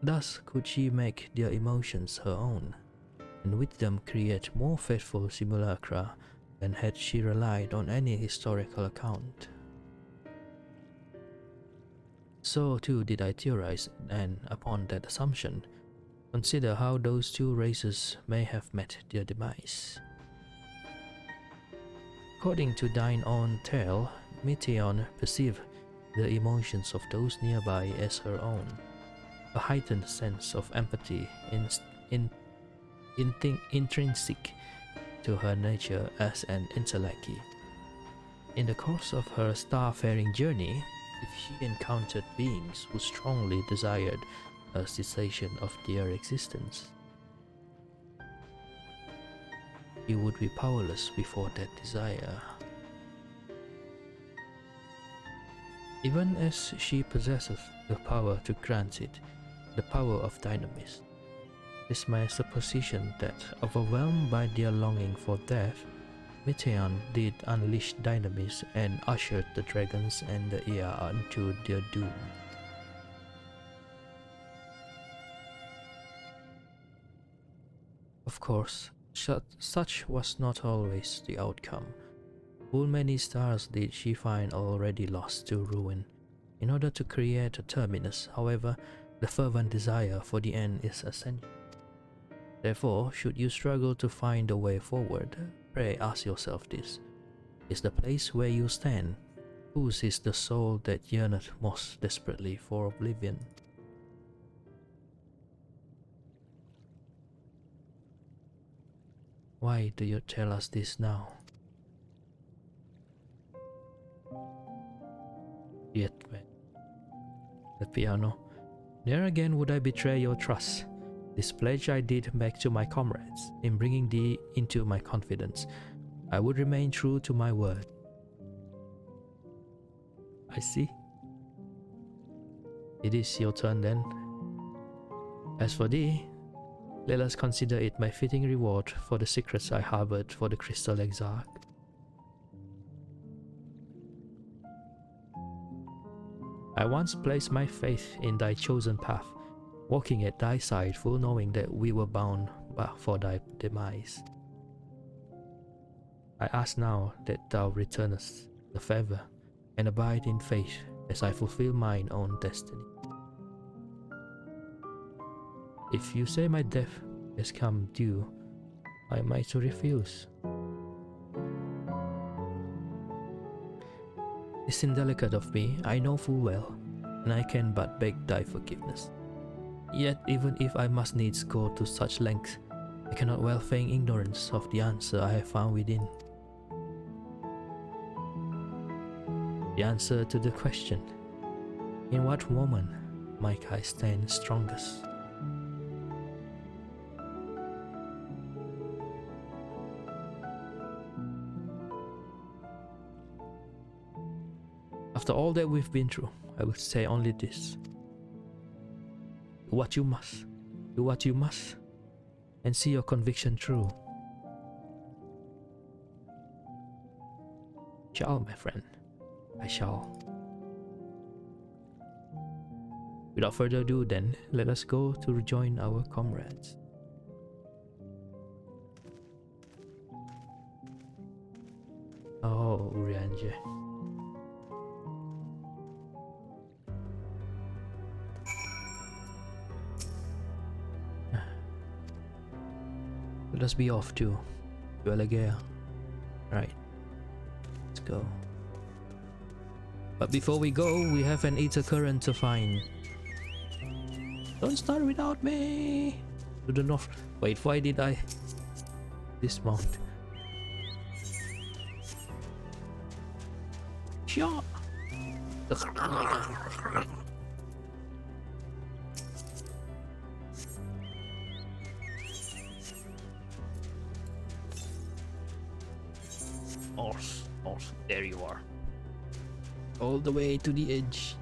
Thus could she make their emotions her own, and with them create more faithful simulacra than had she relied on any historical account. So too did I theorize, and upon that assumption, consider how those two races may have met their demise. According to thine own tale, Meteon perceived the emotions of those nearby as her own, a heightened sense of empathy intrinsic to her nature as an intellectie. In the course of her starfaring journey, if she encountered beings who strongly desired a cessation of their existence, she would be powerless before that desire. Even as she possesseth the power to grant it, the power of dynamis. It is my supposition that, overwhelmed by their longing for death, Meteon did unleash dynamis and ushered the dragons and the Ea unto their doom. Of course, such was not always the outcome. Full many stars did she find already lost to ruin. In order to create a terminus, however, the fervent desire for the end is essential. Therefore, should you struggle to find a way forward, pray ask yourself this: is the place where you stand, whose is the soul that yearneth most desperately for oblivion? Why do you tell us this now? Yet, man. The piano. There again would I betray your trust. This pledge I did make to my comrades, in bringing thee into my confidence. I would remain true to my word. I see. It is your turn then. As for thee, let us consider it my fitting reward for the secrets I harbored for the Crystal Exarch. I once placed my faith in thy chosen path, walking at thy side, full knowing that we were bound for thy demise. I ask now that thou returnest the favor and abide in faith as I fulfill mine own destiny. If you say my death has come due, I might to refuse. It's indelicate of me, I know full well, and I can but beg thy forgiveness. Yet even if I must needs go to such lengths, I cannot well feign ignorance of the answer I have found within. The answer to the question, In what moment might I stand strongest? After all that we've been through, I will say only this. Do what you must. Do what you must. And see your conviction through. Shall, my friend. I shall. Without further ado then, let us go to rejoin our comrades. Oh, Urianger. Let us be off to Elegea. Right. Let's go. But before we go, we have an ether current to find. Don't start without me! To the north. Wait, why did I dismount? Shot! Oh, there you are. All the way to the edge.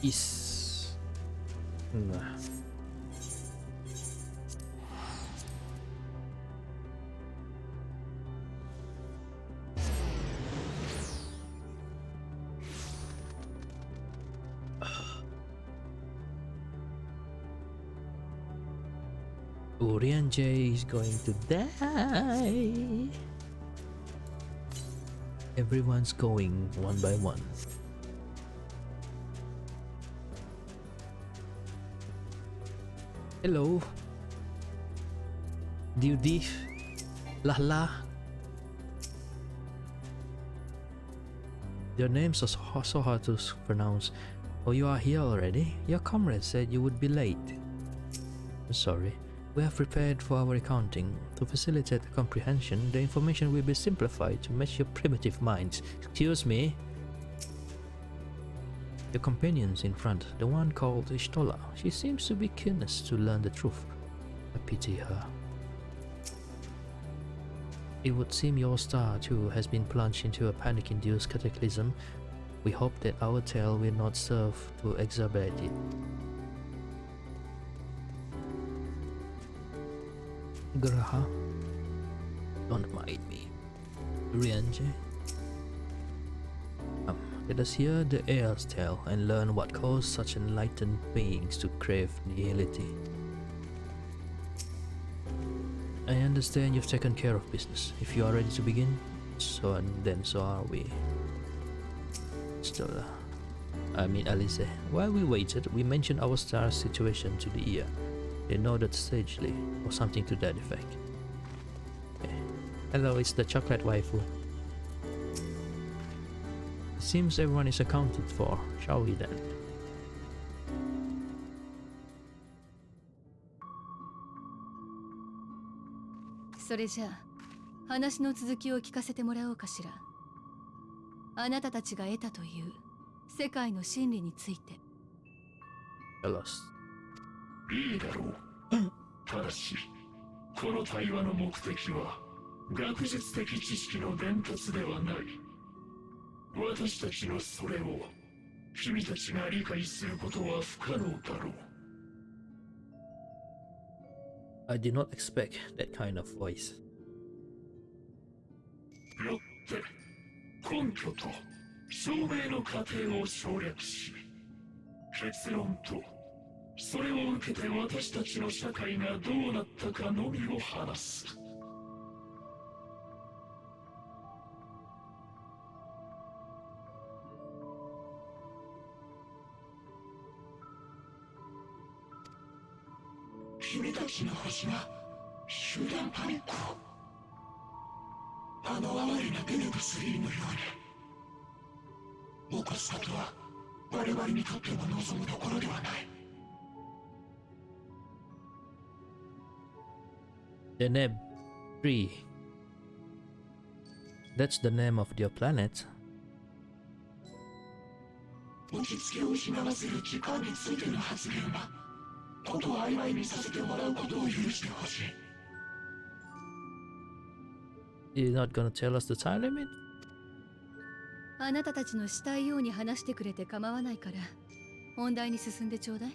Is Urianger is going to die. Everyone's going one by one. Hello. Diudif. Lahla. Your names are so hard to pronounce. Oh, you are here already? Your comrade said you would be late. I'm sorry. We have prepared for our accounting. To facilitate the comprehension, the information will be simplified to match your primitive minds. Excuse me? Your companion's in front, the one called Ishtola. She seems to be keenest to learn the truth. I pity her. It would seem your star, too, has been plunged into a panic-induced cataclysm. We hope that our tale will not serve to exacerbate it. Graha, don't mind me. Urianger. Let us hear the heir's tale and learn what caused such enlightened beings to crave nihility. I understand you've taken care of business. If you are ready to begin, so are we. Still, Alice, while we waited, we mentioned our star's situation to the ear. They nodded sagely, or something to that effect. Okay. Hello, it's the chocolate waifu. It seems everyone is accounted for, shall we then?それじゃあ、話の続きを聞かせてもらおうかしら。あなたたちが得たという世界の真理について。Tell us. いいだろう。ただし、この対話の目的は学術的知識の伝達ではない。私たちのそれを君たちが理解することは不可能だろう。I did not expect that kind of voice. よって根拠と証明の過程を省略し、結論とそれを受けて私たちの社会がどうなったかのみを話す。君たちの星が集団パニックを、あの哀れなベネブ3のように起こすことは我々にとっても望むところではない。 The name 3. That's the name of your planet. 落ち着きを失わせる時間についての発言はことを曖昧にさせてもらうことを許してほしい。 You're not gonna tell us the time limit? あなたたちのしたいように話してくれて構わないから本題に進んでちょうだい。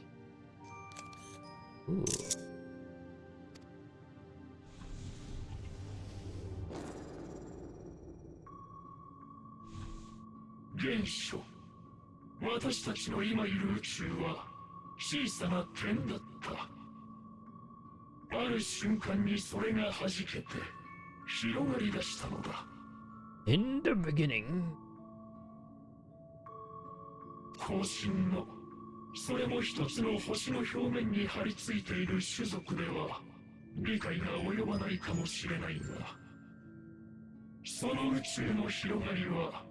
Ooh. 原初、私たちの今いる宇宙は小さな点だった。ある瞬間にそれが弾けて広がり出したのだ。 In the beginning. 後進の、それも一つの星の表面に張り付いている種族では理解が及ばないかもしれないが、その宇宙の広がりは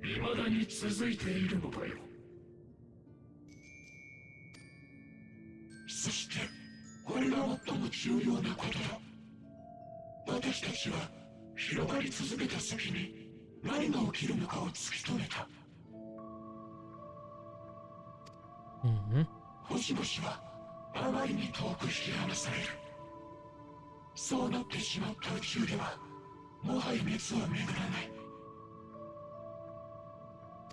未だに続いているのだよ。そしてこれが最も重要なことだ。私たちは広がり続けた先に何が起きるのかを突き止めた。 Mm-hmm. 星々はあまりに遠く引き離される。そうなってしまった宇宙ではもはや熱は巡らない。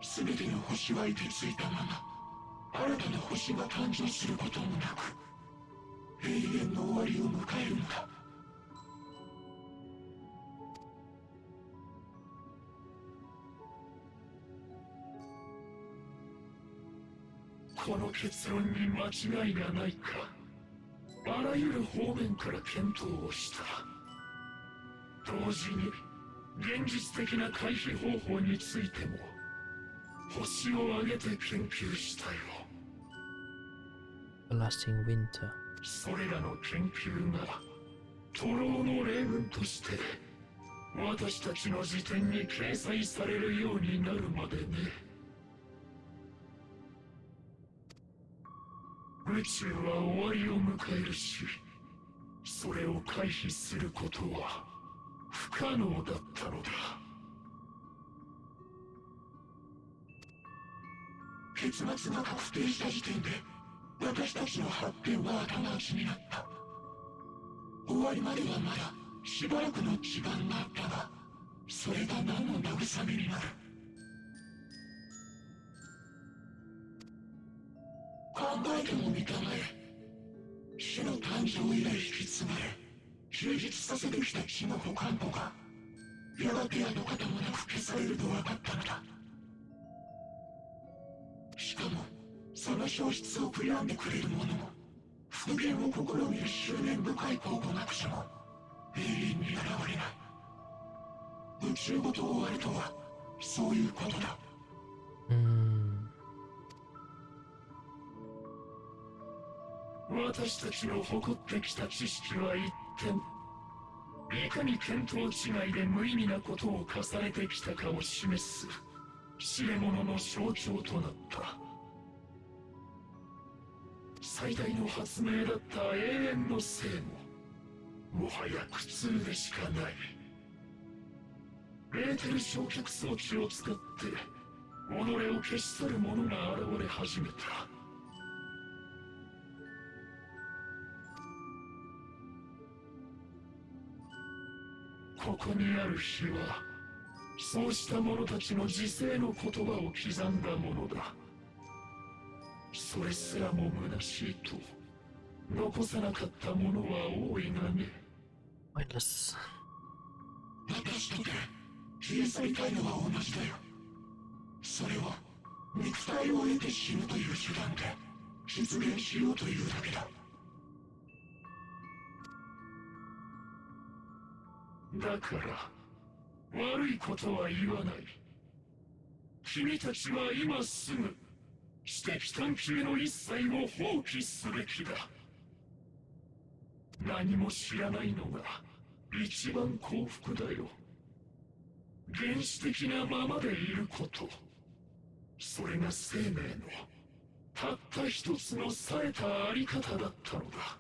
全ての星は凍てついたまま新たな星が誕生することもなく永遠の終わりを迎えるのだ。この結論に間違いがないか、あらゆる方面から検討をした。同時に現実的な回避方法についても星を挙げて研究したよ。 A lasting winter. それらの研究が徒労の例文として私たちの辞典に掲載されるようになるまでね。宇宙は終わりを迎えるし、それを回避することは不可能だったのだ。結末が確定した時点で私たちの発展は頭打ちになった。終わりまではまだしばらくの時間があったが、それが何の慰めになる。考えてもみたまえ。種の誕生以来引き継がれ充実させてきた血の保管庫がやがて跡形もなく消されると分かったのだ。しかもその消失を悔やんでくれる者も復元を試みる執念深い考古学者も永遠に現れない。宇宙ごと終わるとはそういうことだ。私たちの誇ってきた知識は一点、いかに見当違いで無意味なことを重ねてきたかを示す知れ者の象徴となった。最大の発明だった永遠の生ももはや苦痛でしかない。エーテル焼却装置を使って己を消し去る者が現れ始めた。ここにある日はそうした者たちの自制の言葉を刻んだものだ。それすらも虚しいと残さなかった者は多いがね。 Pointless. 私とて消え去りたいのは同じだよ。それは肉体を得て死ぬという手段で実現しようというだけだ。だから悪いことは言わない。君たちは今すぐ知的探求の一切を放棄すべきだ。何も知らないのが一番幸福だよ。原始的なままでいること。それが生命のたった一つの冴えたあり方だったのだ。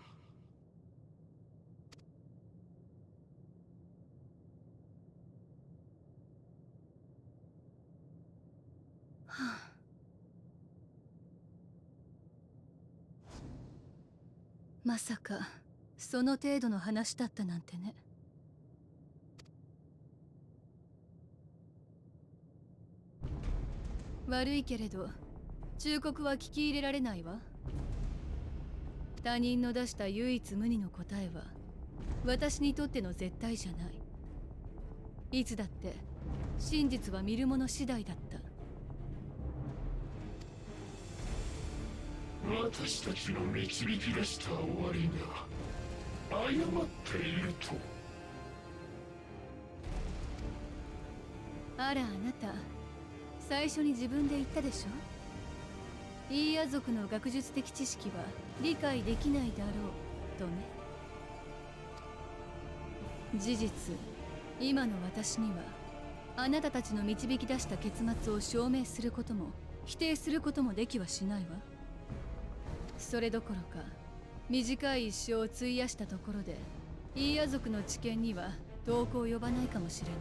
まさかその程度の話だったなんてね。悪いけれど忠告は聞き入れられないわ。他人の出した唯一無二の答えは私にとっての絶対じゃない。いつだって真実は見る者次第だった。私たちの導き出した終わりが誤っていると。あら、あなた最初に自分で言ったでしょ。イーヤ族の学術的知識は理解できないだろうとね。事実、今の私にはあなたたちの導き出した結末を証明することも否定することもできはしないわ。それどころか短い一生を費やしたところでイーヤ族の知見には遠く及ばないかもしれない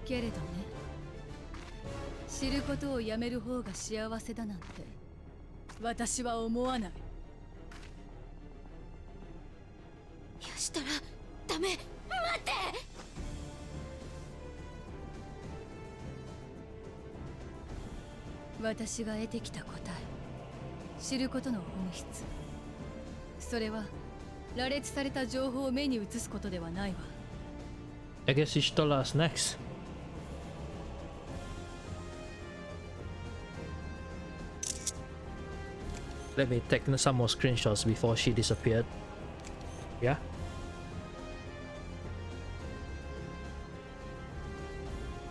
けれどね。知ることをやめる方が幸せだなんて私は思わない。よしたらダメ、待って。私が得てきた答え、知ることの本質、それは羅列された情報を目に映すことではないわ。 I guess you should tell us next. Let me take some more screenshots before she disappeared. Yeah?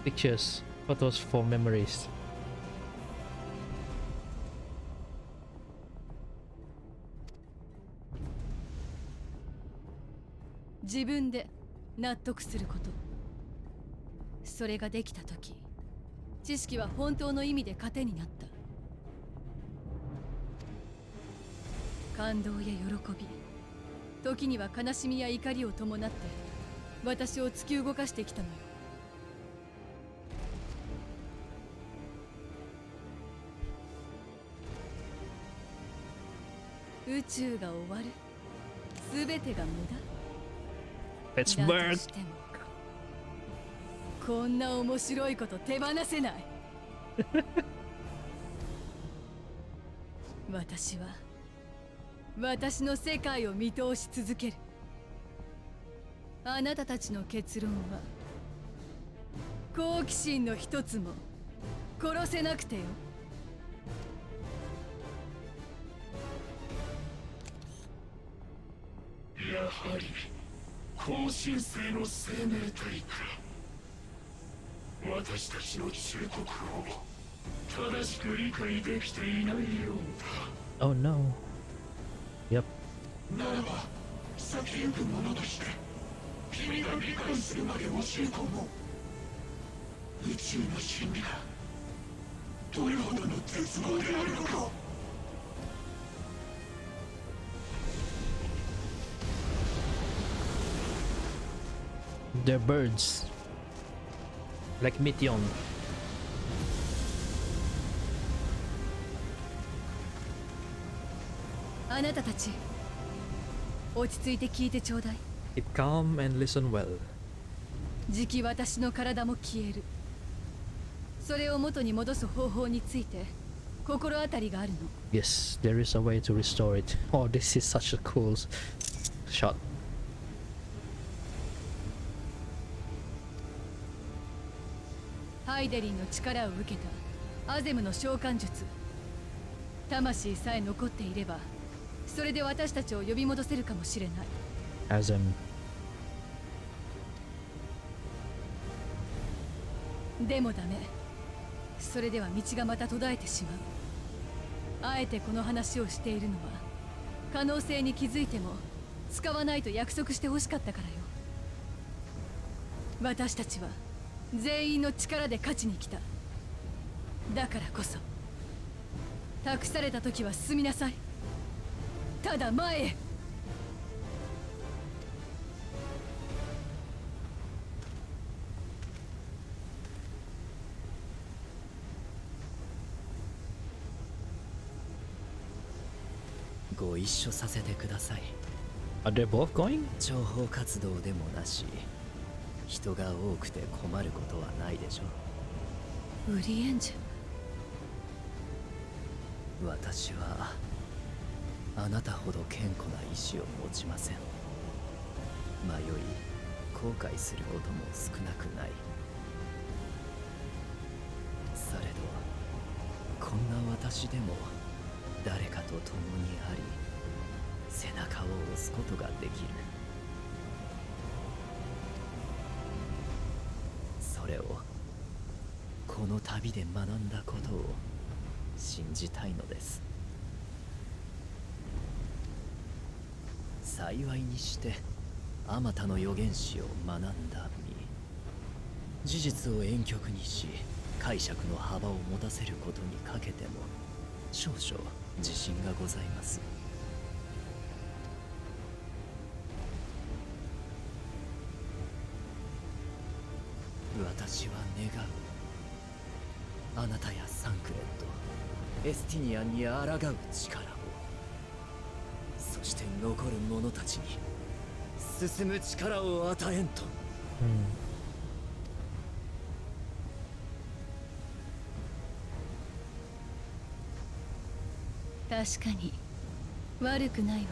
Pictures, photos for memories. 自分で納得すること、それができた時、知識は本当の意味で糧になった。感動や喜び、時には悲しみや怒りを伴って私を突き動かしてきたのよ。宇宙が終わる、すべてが無駄。 Let's だと burn! してもこんな面白いこと手放せない。私は私の世界を見通し続ける。あなたたちの結論は好奇心の一つも殺せなくてよ。やはり後進性の生命体か。私たちの忠告を正しく理解できていないようだ。Oh no. Yep. ならば先行く者として君が理解するまで教え込もう。宇宙の真理がどれほどの絶望であるのか。They're birds. Like Mithion. あなたたち、落ち着いて聞いてちょうだい。 Keep calm and listen well. じき私の体も消える。それを元に戻す方法について心当たりがあるの。 Yes, there is a way to restore it. Oh, this is such a cool shot. ハイデリンの力を受けたアゼムの召喚術。魂さえ残っていればそれで私たちを呼び戻せるかもしれない。 As in でもダメ。それでは道がまた途絶えてしまう。あえてこの話をしているのは可能性に気づいても使わないと約束してほしかったからよ。私たちは全員の力で勝ちに来た。だからこそ託された時は進みなさい。ただ前へ。ご一緒させてください。 Are they both going? 諜報活動でもなし、人が多くて困ることはないでしょウリエンジう。私はあなたほど堅固な意志を持ちません。迷い後悔することも少なくない。されどこんな私でも誰かと共にあり、背中を押すことができる。それをこの旅で学んだことを信じたいのです。幸いにしてあまたの預言者を学んだ身、事実を婉曲にし解釈の幅を持たせることにかけても少々自信がございます。私は願う。あなたやサンクレット、エスティニアンに抗う力を、そして残る者たちに進む力を与えんと。確かに悪くないわ。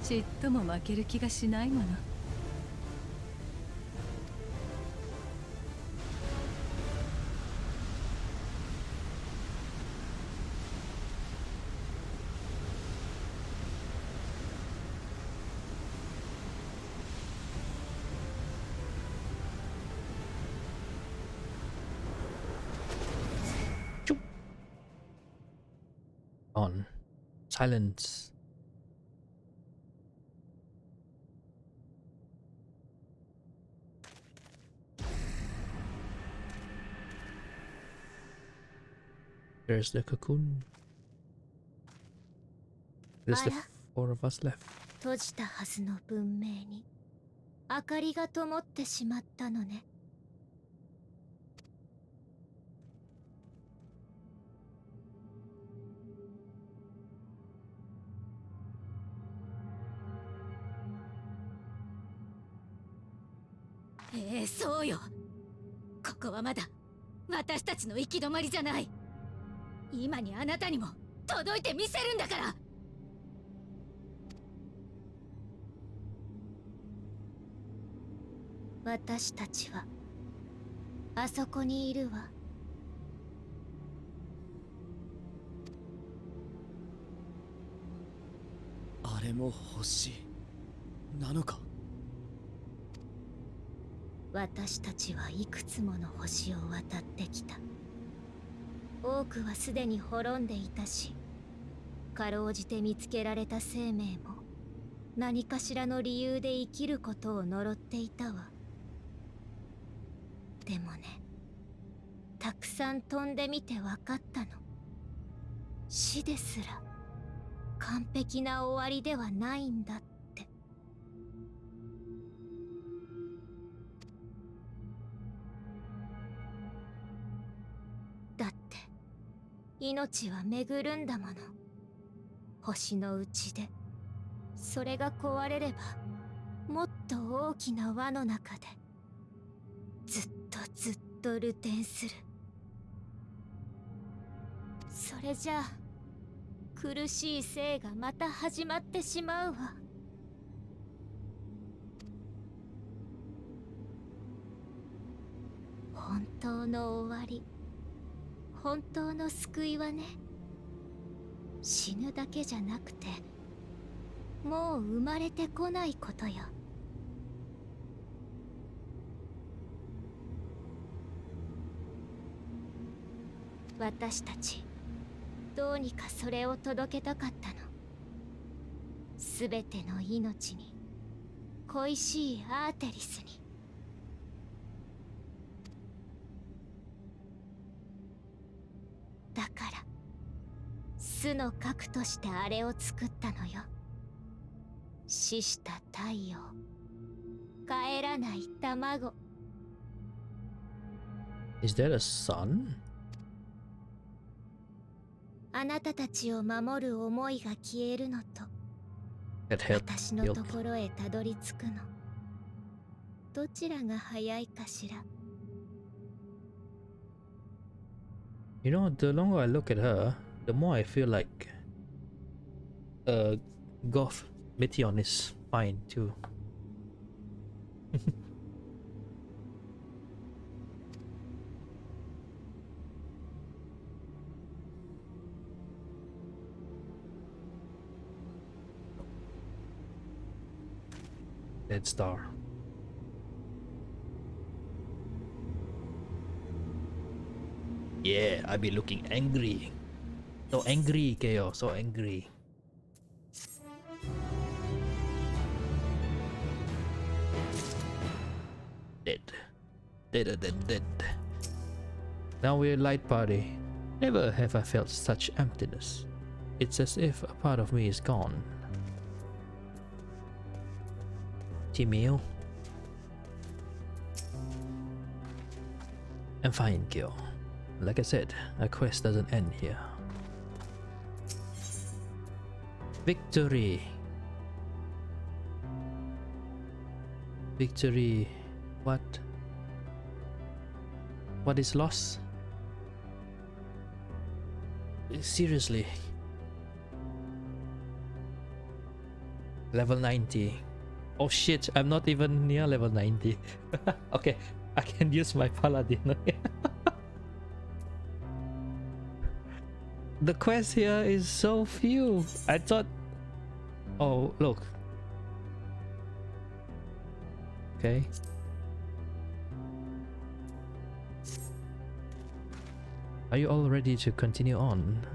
ちっとも負ける気がしないもの。On. Silence. There's the cocoon. There's the 4 of us left. 閉じたはずの文明に明かりが灯ってしまったのね。そうよ。ここはまだ私たちの行き止まりじゃない。今にあなたにも届いてみせるんだから。私たちはあそこにいるわ。あれも星なのか。私たちはいくつもの星を渡ってきた。多くはすでに滅んでいたし、かろうじて見つけられた生命も何かしらの理由で生きることを呪っていたわ。でもね、たくさん飛んでみて分かったの。死ですら完璧な終わりではないんだって。だって命は巡るんだもの。星の内でそれが壊れれば、もっと大きな輪の中でずっと流転する。それじゃあ苦しい生がまた始まってしまうわ。本当の終わり、本当の救いはね、死ぬだけじゃなくて、もう生まれてこないことよ。私たちどうにかそれを届けたかったの。すべての命に、恋しいアーテリスに。だから巣の核としてあれを作ったのよ。死した太陽、帰らない卵。 Is that a sun? あなたたちを守る思いが消えるのと That helped 私のところへたどり着くの、どちらが早いかしら。 You know, the longer I look at her, the more I feel like Goth Meteon is fine too. Dead Star. Yeah, I be looking angry. So angry, Keo, so angry. Dead. Deader than dead. Now we're light party. Never have I felt such emptiness. It's as if a part of me is gone. Timeo. I'm fine, Kyo. Like I said, our quest doesn't end here. Victory. Victory. What? What is lost? Seriously. Level 90. Oh shit, I'm not even near level 90. Okay, I can use my paladin. The quest here is so few. I thought... Oh, look. Okay. Are you all ready to continue on?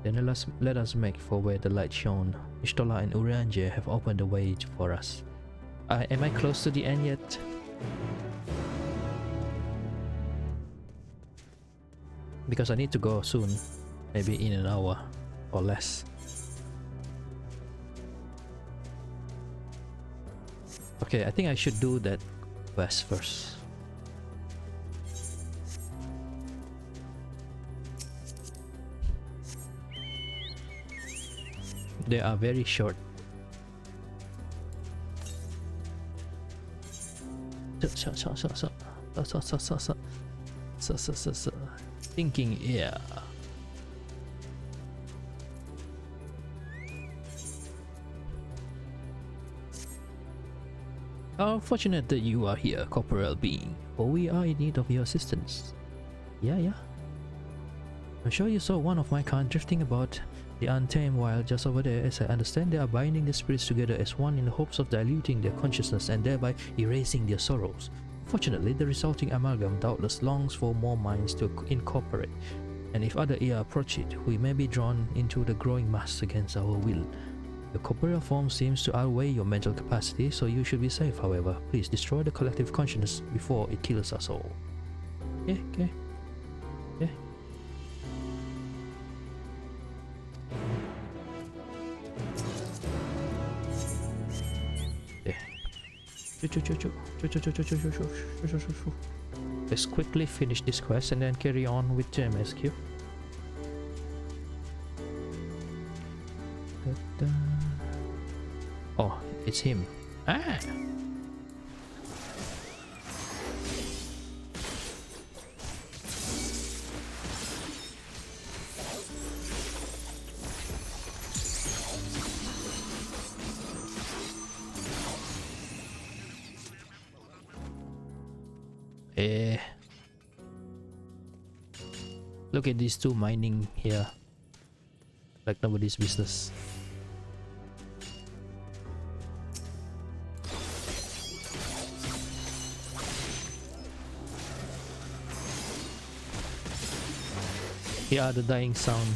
Then let us make for where the light shone. Ishtola and Uranje have opened the way for us. Am I close to the end yet? Because I need to go soon. Maybe in an hour or less. Okay, I think I should do that quest first. They are very short. Thinking, yeah. How fortunate that you are here, corporeal being, for we are in need of your assistance. Yeah. I'm sure you saw one of my kind drifting about the untamed wild just over there. As I understand, they are binding the spirits together as one in the hopes of diluting their consciousness and thereby erasing their sorrows. Fortunately, the resulting amalgam doubtless longs for more minds to incorporate, and if other ear approach it, we may be drawn into the growing mass against our will. Your corporeal form seems to outweigh your mental capacity, so you should be safe. However, please destroy the collective consciousness before it kills us all. Okay. Let's quickly finish this quest and then carry on with the MSQ. Oh, it's him. Ah! Look at these two mining here like nobody's business. Here are the dying sound.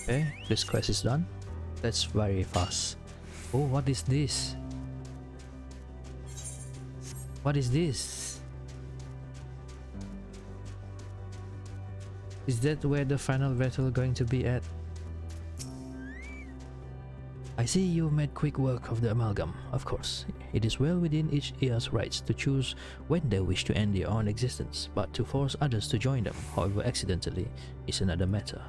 Okay, this quest is done. That's very fast. Oh, what is this? What is this? Is that where the final battle going to be at? I see you made quick work of the amalgam. Of course, it is well within each heir's rights to choose when they wish to end their own existence, but to force others to join them, however accidentally, is another matter.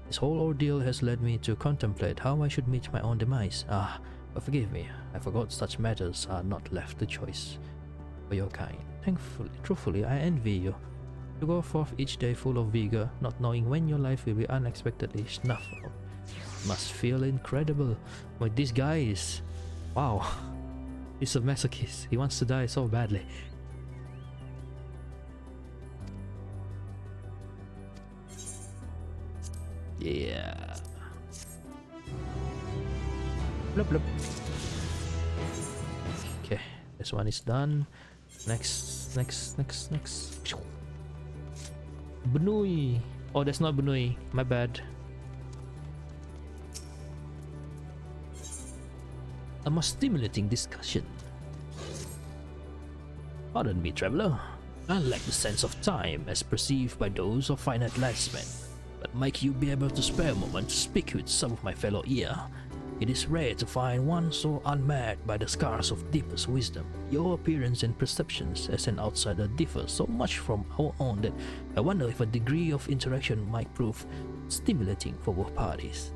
This whole ordeal has led me to contemplate how I should meet my own demise. But forgive me, I forgot such matters are not left to choice for your kind. Truthfully, I envy you. To go forth each day full of vigor, not knowing when your life will be unexpectedly snuffed out, must feel incredible. But this guy is... wow. He's a masochist. He wants to die so badly. Yeah. Blup, blup. Okay, this one is done. Next. Benui. Oh, that's not Benui. My bad. A more stimulating discussion. Pardon me, traveler. I lack the sense of time as perceived by those of finite lifespan, but might you be able to spare a moment to speak with some of my fellow ear? It is rare to find one so unmarred by the scars of deepest wisdom. Your appearance and perceptions as an outsider differ so much from our own that I wonder if a degree of interaction might prove stimulating for both parties.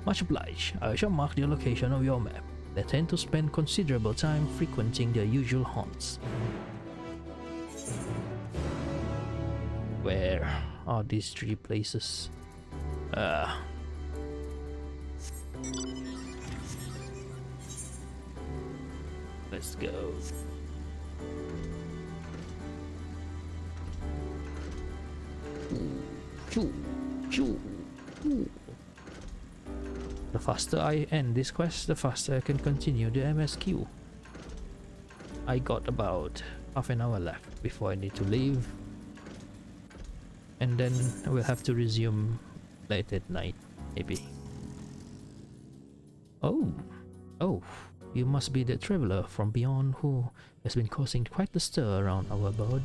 Much obliged. I shall mark the location of your map. They tend to spend considerable time frequenting their usual haunts. Where are these three places? Let's go. The faster I end this quest, the faster I can continue the MSQ. I got about half an hour left before I need to leave, and then we'll have to resume late at night, maybe. Oh, you must be the traveler from beyond who has been causing quite the stir around our abode.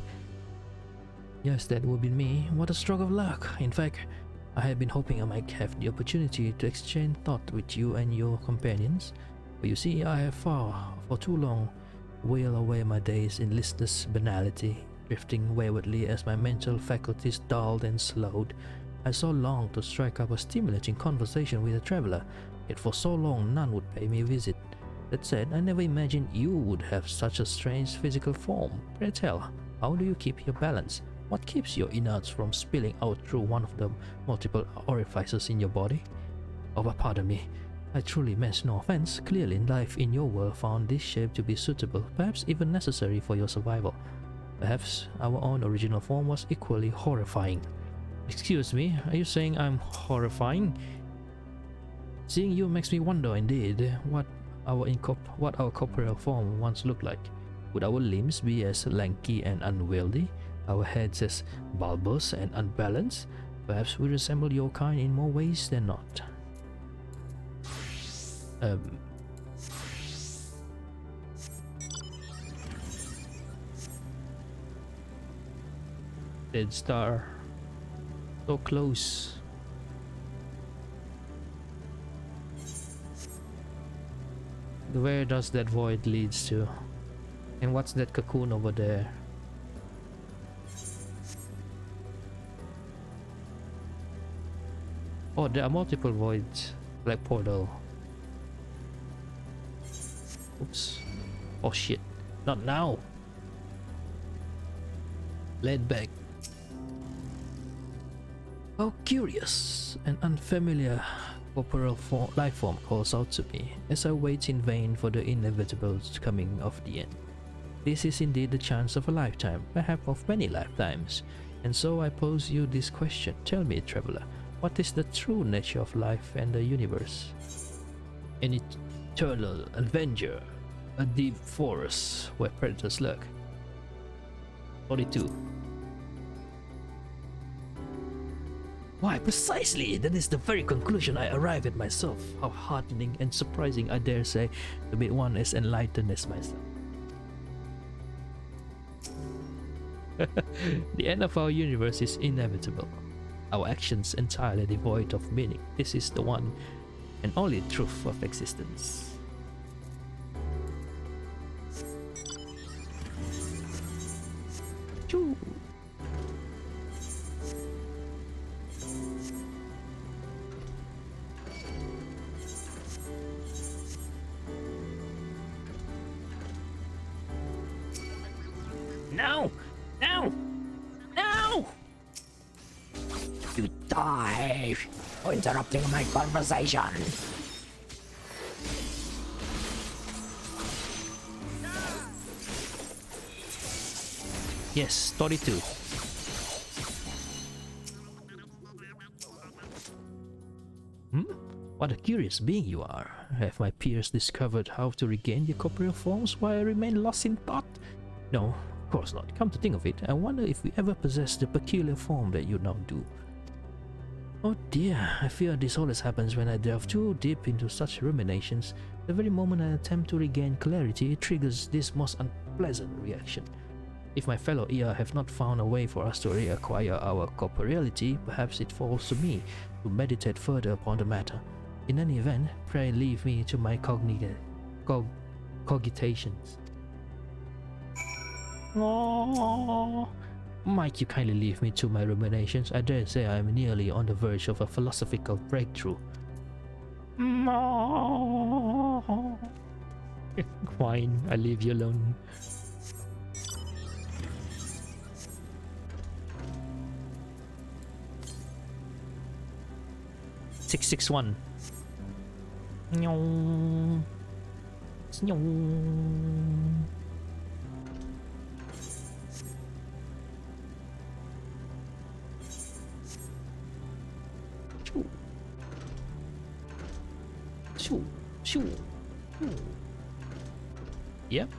Yes, that would be me. What a stroke of luck. In fact, I had been hoping I might have the opportunity to exchange thought with you and your companions. But you see, I have for too long wailed away my days in listless banality, drifting waywardly as my mental faculties dulled and slowed. I so longed to strike up a stimulating conversation with a traveler, yet for so long none would pay me a visit. That said, I never imagined you would have such a strange physical form. Pray tell, how do you keep your balance? What keeps your innards from spilling out through one of the multiple orifices in your body? Oh, but pardon me, I truly meant no offense. Clearly, life in your world found this shape to be suitable, perhaps even necessary for your survival. Perhaps our own original form was equally horrifying. Excuse me, are you saying I'm horrifying? Seeing you makes me wonder indeed what our corporeal form once looked like. Would our limbs be as lanky and unwieldy? Our heads as bulbous and unbalanced? Perhaps we resemble your kind in more ways than not. Dead Star. So close. Where does that void leads to? And what's that cocoon over there? Oh, there are multiple voids. Black portal. Oops. Oh shit. Not now. Laid back. How curious and unfamiliar corporeal life form calls out to me as I wait in vain for the inevitable coming of the end. This is indeed the chance of a lifetime, perhaps of many lifetimes, and so I pose you this question. Tell me, traveler, what is the true nature of life and the universe? An eternal avenger, a deep forest where predators lurk. 42. Why, precisely! That is the very conclusion I arrive at myself. How heartening and surprising, I dare say, to meet one as enlightened as myself. The end of our universe is inevitable. Our actions entirely devoid of meaning. This is the one and only truth of existence. Choo. No! No! No! You die for interrupting my conversation. Yes, 32. What a curious being you are. Have my peers discovered how to regain their corporeal forms while I remain lost in thought? No, of course not. Come to think of it, I wonder if we ever possess the peculiar form that you now do. Oh dear, I fear this always happens when I delve too deep into such ruminations. The very moment I attempt to regain clarity, it triggers this most unpleasant reaction. If my fellow Ea have not found a way for us to reacquire our corporeality, perhaps it falls to me to meditate further upon the matter. In any event, pray leave me to my cogitations. Oh, might you kindly leave me to my ruminations? I dare say I am nearly on the verge of a philosophical breakthrough. Fine, I leave you alone. 661. Nyong. Nyong. Shoo. Shoo. Shoo. Yep.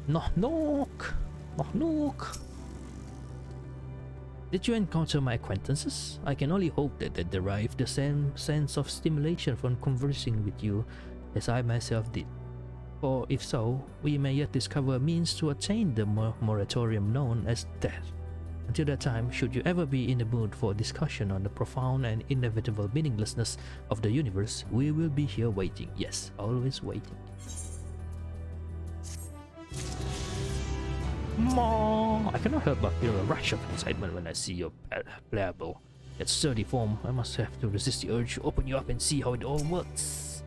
Knock knock. Knock knock. Did you encounter my acquaintances? I can only hope that they derive the same sense of stimulation from conversing with you as I myself did. For if so, we may yet discover a means to attain the moratorium known as death. Until that time, should you ever be in the mood for discussion on the profound and inevitable meaninglessness of the universe, we will be here waiting. Yes, always waiting. I cannot help but feel a rush of excitement when I see your pliable yet sturdy form. I must have to resist the urge to open you up and see how it all works.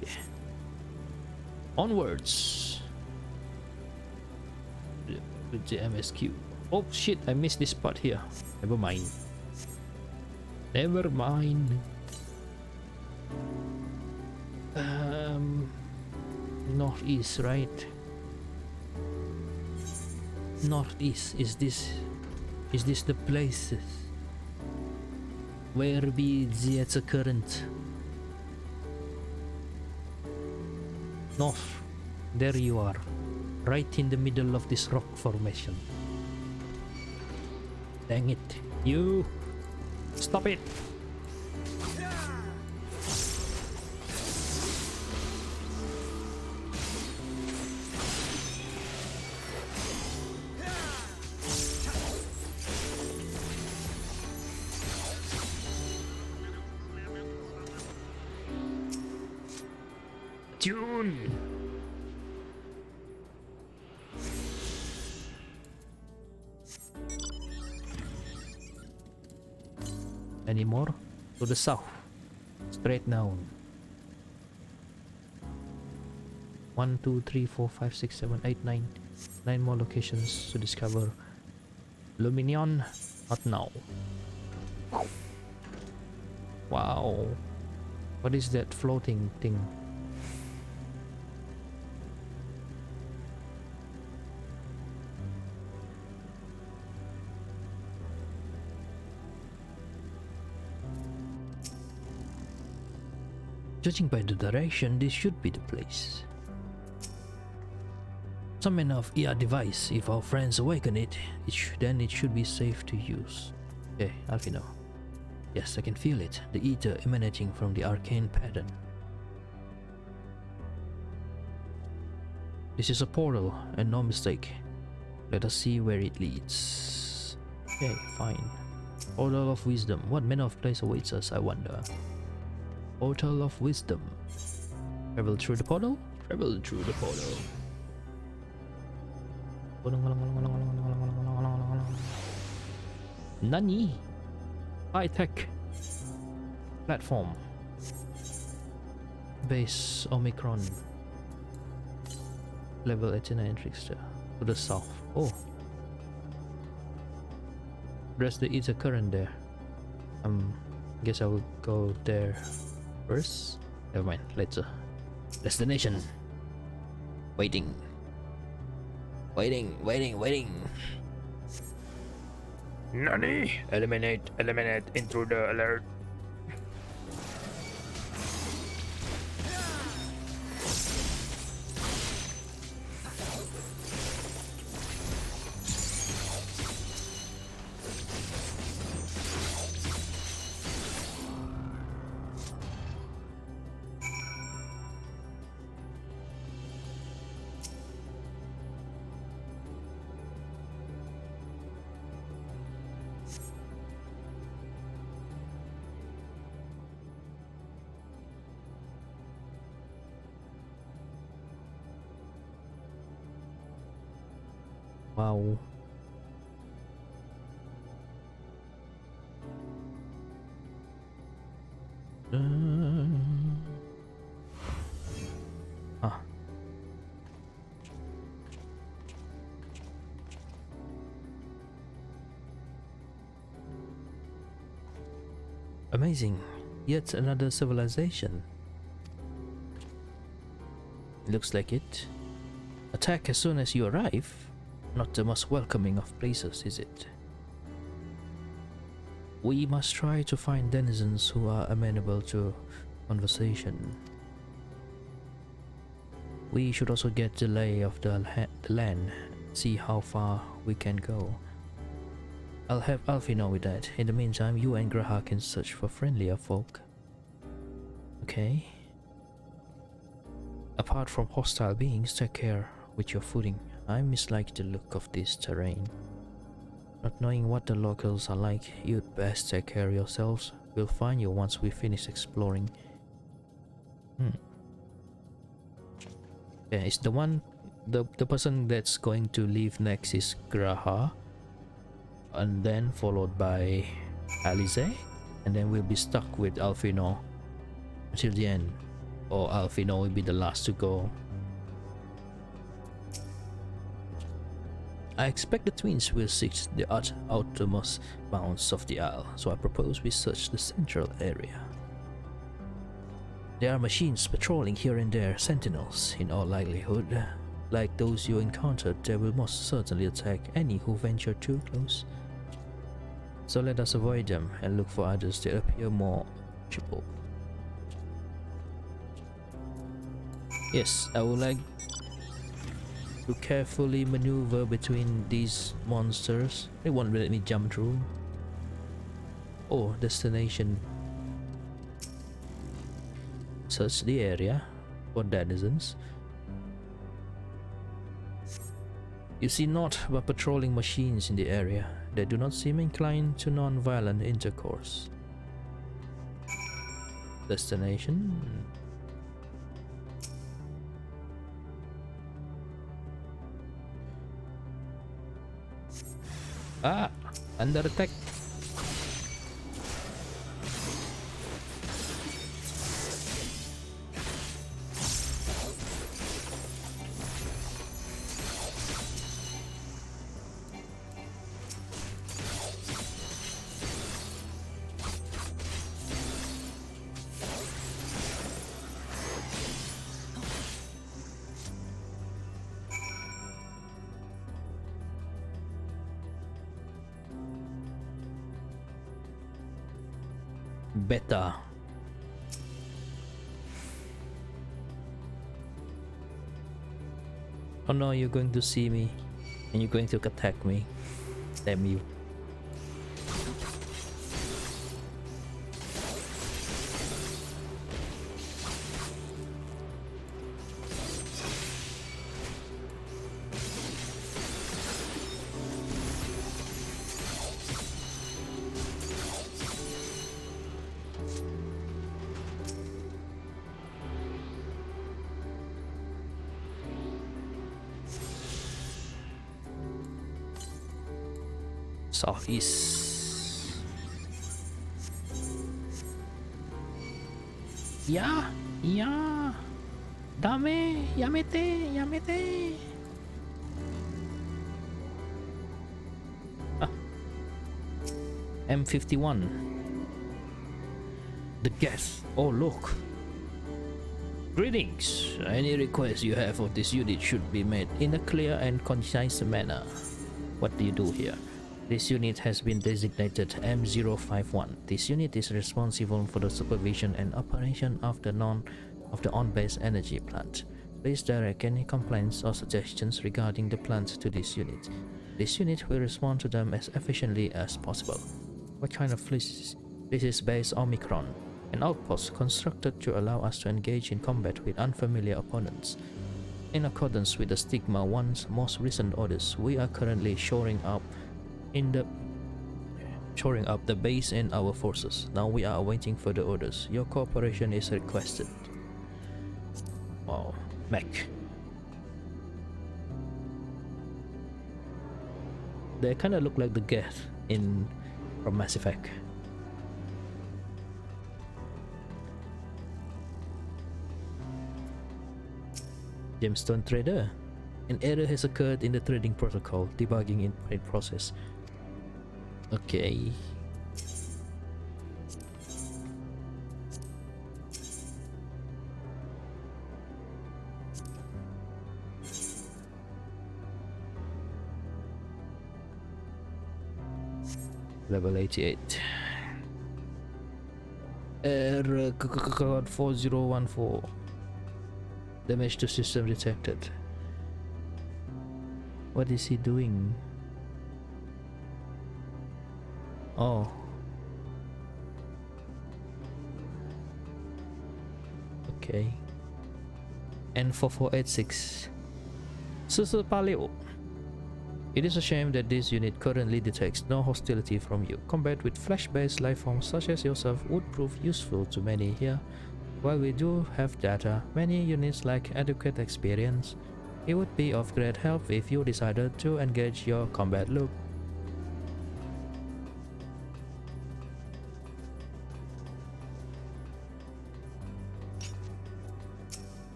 Yeah. Onwards with the MSQ. Oh shit, I missed this part here. Never mind. Never mind. Northeast, right? Northeast. Is this the place where be the current? North. There you are, right in the middle of this rock formation. Dang it! You stop it! June. Any more? To the south. Straight down. 1, 2, 3, 4, 5, 6, 7, 8, 9. 9 more locations to discover. Luminion, not now. Wow. What is that floating thing? Judging by the direction, this should be the place. Some kind of ER device. If our friends awaken it, then it should be safe to use. Okay, Alfino. Yes, I can feel it. The ether emanating from the arcane pattern. This is a portal, and no mistake. Let us see where it leads. Okay, fine. Portal of Wisdom. What manner of place awaits us, I wonder? Portal of Wisdom. Travel through the portal? Travel through the portal. Nani? High-tech platform. Base Omicron. Level 89 Trickster. To the south. Oh. There's the ether current there. Guess I will go there first. Never mind, later. Destination. Waiting. Waiting. Nani? Eliminate intruder alert. Wow. Ah. Amazing. Yet another civilization. Looks like it. Attack as soon as you arrive. Not the most welcoming of places, is it? We must try to find denizens who are amenable to conversation. We should also get the lay of the land, see how far we can go. I'll help Alfino with that. In the meantime, you and Graha can search for friendlier folk. Okay. Apart from hostile beings, take care with your footing. I mislike the look of this terrain. Not knowing what the locals are like, you'd best take care of yourselves. We'll find you once we finish exploring. Yeah, it's the person that's going to leave next is Graha, and then followed by Alize, and then we'll be stuck with Alfino until the end, or Alfino will be the last to go. I expect the twins will seek the outermost bounds of the isle, so I propose we search the central area. There are machines patrolling here and there, sentinels in all likelihood. Like those you encountered, they will most certainly attack any who venture too close. So let us avoid them and look for others that appear more approachable. Yes, I would like to carefully maneuver between these monsters. They won't let me jump through. Oh, destination. Search the area for denizens. You see naught but patrolling machines in the area. They do not seem inclined to non-violent intercourse. Destination. Ah, under attack. Better. Oh no, you're going to see me and you're going to attack me. Damn you. Southeast. Yeah, yeah. Dame, yamete, yamete. Ah. M51. The gas. Oh, look. Greetings. Any request you have of this unit should be made in a clear and concise manner. What do you do here? This unit has been designated M051. This unit is responsible for the supervision and operation of the on-base energy plant. Please direct any complaints or suggestions regarding the plant to this unit. This unit will respond to them as efficiently as possible. What kind of fleet is this? Is base Omicron, an outpost constructed to allow us to engage in combat with unfamiliar opponents. In accordance with the Stigma 1's most recent orders, we are currently shoring up the base and our forces. Now we are awaiting further orders. Your cooperation is requested. Wow, mech. They kind of look like the Geth from Mass Effect. Gemstone Trader. An error has occurred in the trading protocol. Debugging in process. Okay. Level 88. Error code 4014. Damage to system detected. What is he doing? Oh. Okay. N4486. Susu Paleo. It is a shame that this unit currently detects no hostility from you. Combat with flesh-based lifeforms such as yourself would prove useful to many here. While we do have data, many units lack adequate experience. It would be of great help if you decided to engage your combat loop.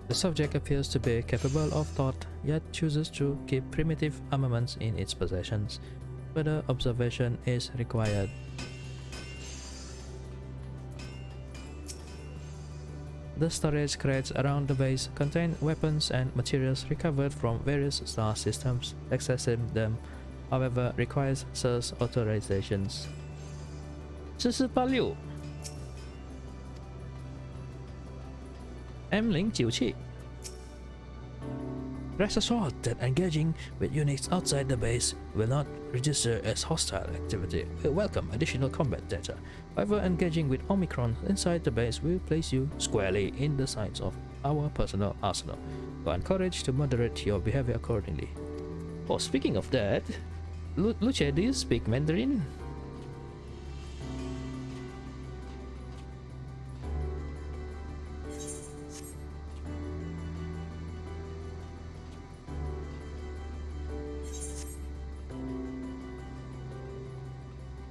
The subject appears to be capable of thought, yet chooses to keep primitive armaments in its possessions. Further observation is required. The storage crates around the base contain weapons and materials recovered from various star systems. Accessing them, however, requires source authorizations. 4486 M097 Rest assured that engaging with units outside the base will not register as hostile activity. We welcome additional combat data. However, engaging with Omicron inside the base will place you squarely in the sights of our personal arsenal. We are encouraged to moderate your behavior accordingly. Oh, speaking of that, Luce, do you speak Mandarin?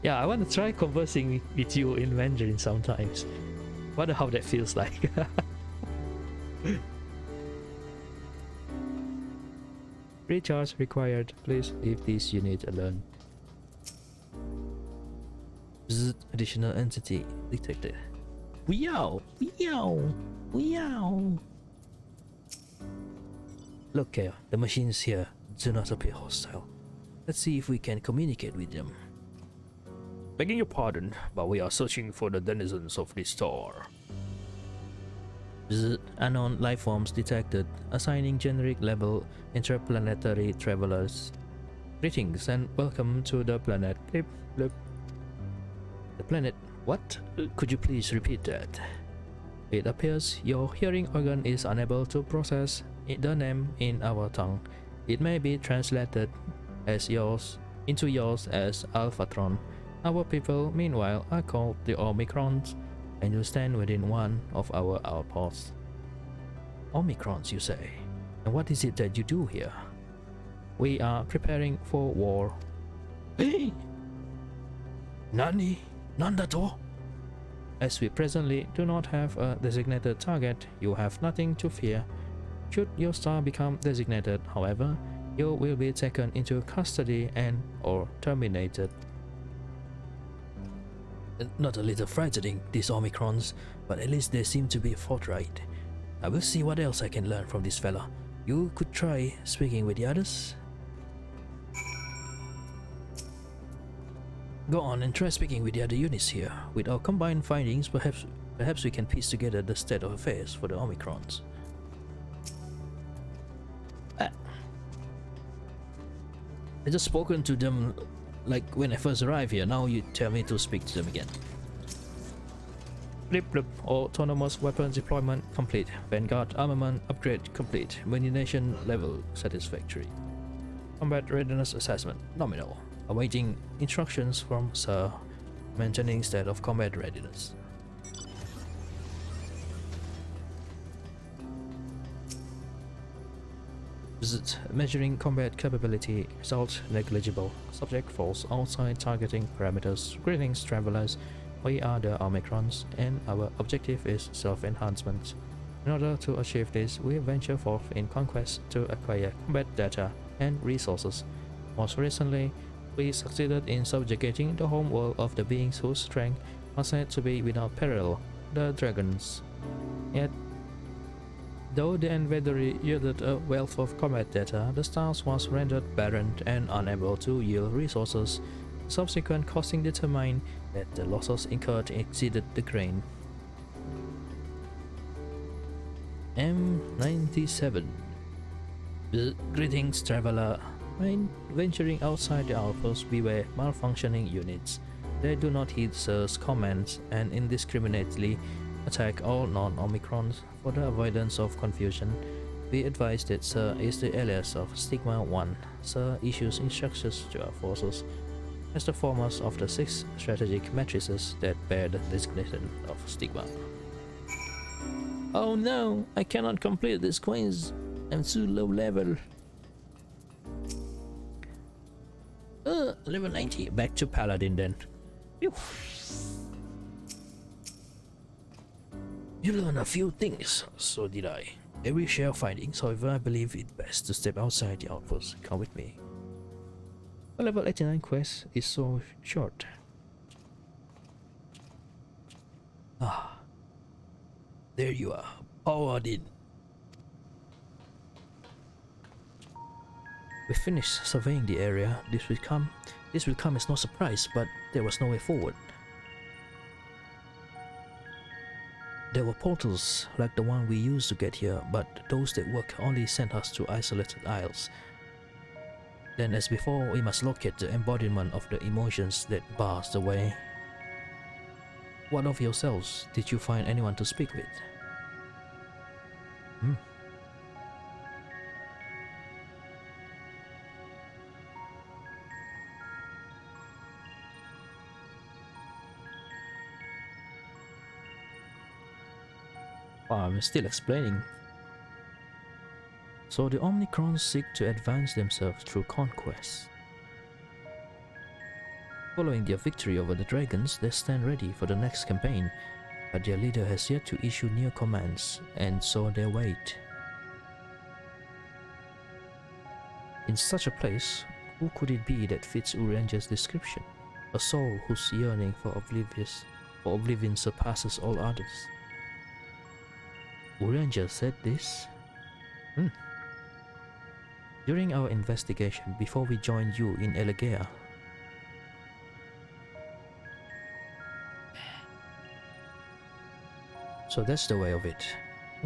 Yeah, I want to try conversing with you in Mandarin sometimes. Wonder how that feels like. Recharge required. Please leave this unit alone. Bzzzt, additional entity detected. Weow! Weow! Weow! Look here, the machines here do not appear hostile. Let's see if we can communicate with them. Begging your pardon, but we are searching for the denizens of this store. Visit unknown life forms detected, assigning generic label interplanetary travelers. Greetings and welcome to the planet. Blip, blip. The planet. What? Could you please repeat that? It appears your hearing organ is unable to process the name in our tongue. It may be translated as yours into yours as Alphatron. Our people, meanwhile, are called the Omicrons, and you stand within one of our outposts. Omicrons, you say? And what is it that you do here? We are preparing for war. Hey! Nani? Nandato? As we presently do not have a designated target, you have nothing to fear. Should your star become designated, however, you will be taken into custody and or terminated. Not a little frightening, these Omicrons, but at least they seem to be forthright. I will see what else I can learn from this fella. You could try speaking with the others. Go on and try speaking with the other units here. With our combined findings, perhaps we can piece together the state of affairs for the Omicrons. I just spoken to them like when I first arrived here. Now you tell me to speak to them again. Blip blip. Autonomous weapons deployment complete. Vanguard armament upgrade complete. Munition level satisfactory. Combat readiness assessment nominal. Awaiting instructions from Sir. Maintaining state of combat readiness. Visit measuring combat capability. Result negligible. Subject falls outside targeting parameters. Greetings, travelers. We are the Omicrons, and our objective is self-enhancement. In order to achieve this, we venture forth in conquest to acquire combat data and resources. Most recently, we succeeded in subjugating the home world of the beings whose strength was said to be without parallel, the dragons. Yet, though the inventory yielded a wealth of combat data, the stars was rendered barren and unable to yield resources. Subsequent costing determined that the losses incurred exceeded the gain. M97. Greetings, traveler. When venturing outside the outpost, beware malfunctioning units. They do not heed Sir's commands and indiscriminately attack all non-Omicrons. For the avoidance of confusion, we advise that Sir is the alias of Stigma 1. Sir issues instructions to our forces as the foremost of the 6 strategic matrices that bear the designation of Stigma. Oh no, I cannot complete this quiz. I'm too low level. Level 90. Back to Paladin then. Phew. You learn a few things, so did I. Every share findings, however, I believe it best to step outside the outpost. Come with me. A level 89 quest is so short. Ah. There you are. Powered in. We finished surveying the area. This will come as no surprise, but there was no way forward. There were portals like the one we used to get here, but those that work only sent us to isolated isles. Then, as before, we must locate the embodiment of the emotions that bars the way. What of yourselves? Did you find anyone to speak with? I'm still explaining. So the Omicrons seek to advance themselves through conquest. Following their victory over the dragons, they stand ready for the next campaign, but their leader has yet to issue new commands, and so they wait. In such a place, who could it be that fits Uranger's description? A soul whose yearning for oblivion surpasses all others. Uranger said this? During our investigation, before we joined you in Elegea. So that's the way of it.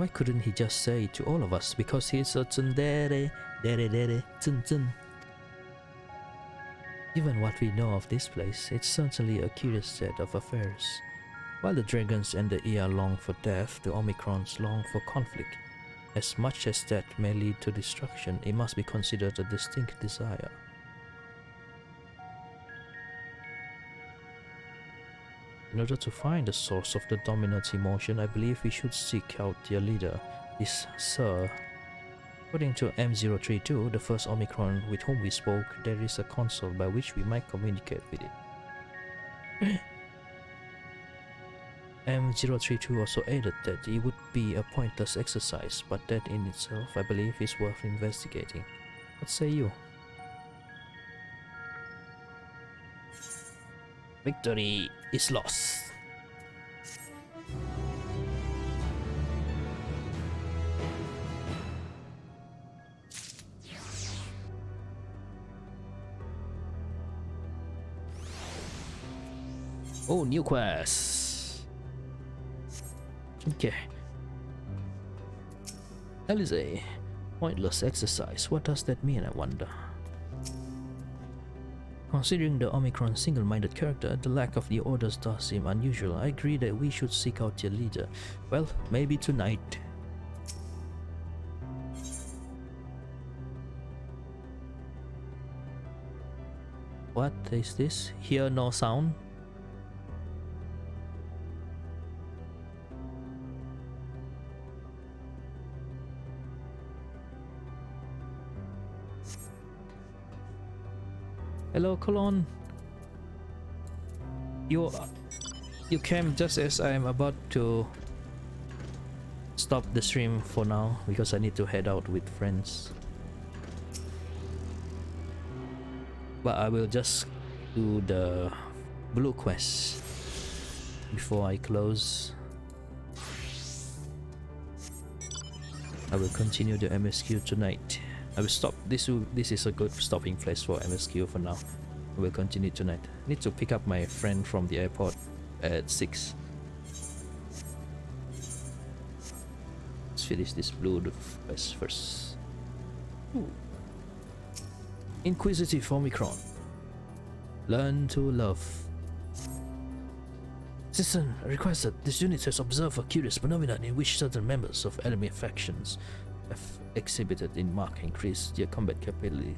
Why couldn't he just say it to all of us? Because he's a tsundere, dere, tsun. Given what we know of this place, it's certainly a curious set of affairs. While the dragons and the Ea long for death, the Omicrons long for conflict. As much as that may lead to destruction, it must be considered a distinct desire. In order to find the source of the dominant emotion, I believe we should seek out their leader, this Sir. According to M032, the first Omicron with whom we spoke, there is a console by which we might communicate with it. M032 also added that it would be a pointless exercise, but that in itself I believe is worth investigating. What say you? Victory is lost. Oh, new quest. Okay. Alize, pointless exercise. What does that mean, I wonder? Considering the Omicron single-minded character, the lack of the orders does seem unusual. I agree that we should seek out their leader. Well, maybe tonight. What is this? Hear no sound? Hello, Colon. You came just as I am about to stop the stream for now because I need to head out with friends. But I will just do the blue quest before I close. I will continue the MSQ tonight. I will stop. This is a good stopping place for MSQ for now. I will continue tonight. I need to pick up my friend from the airport at 6. Let's finish this blue quest first. Inquisitive Omicron. Learn to love. Citizen requested. This unit has observed a curious phenomenon in which certain members of enemy factions have exhibited in marked increase their combat capability.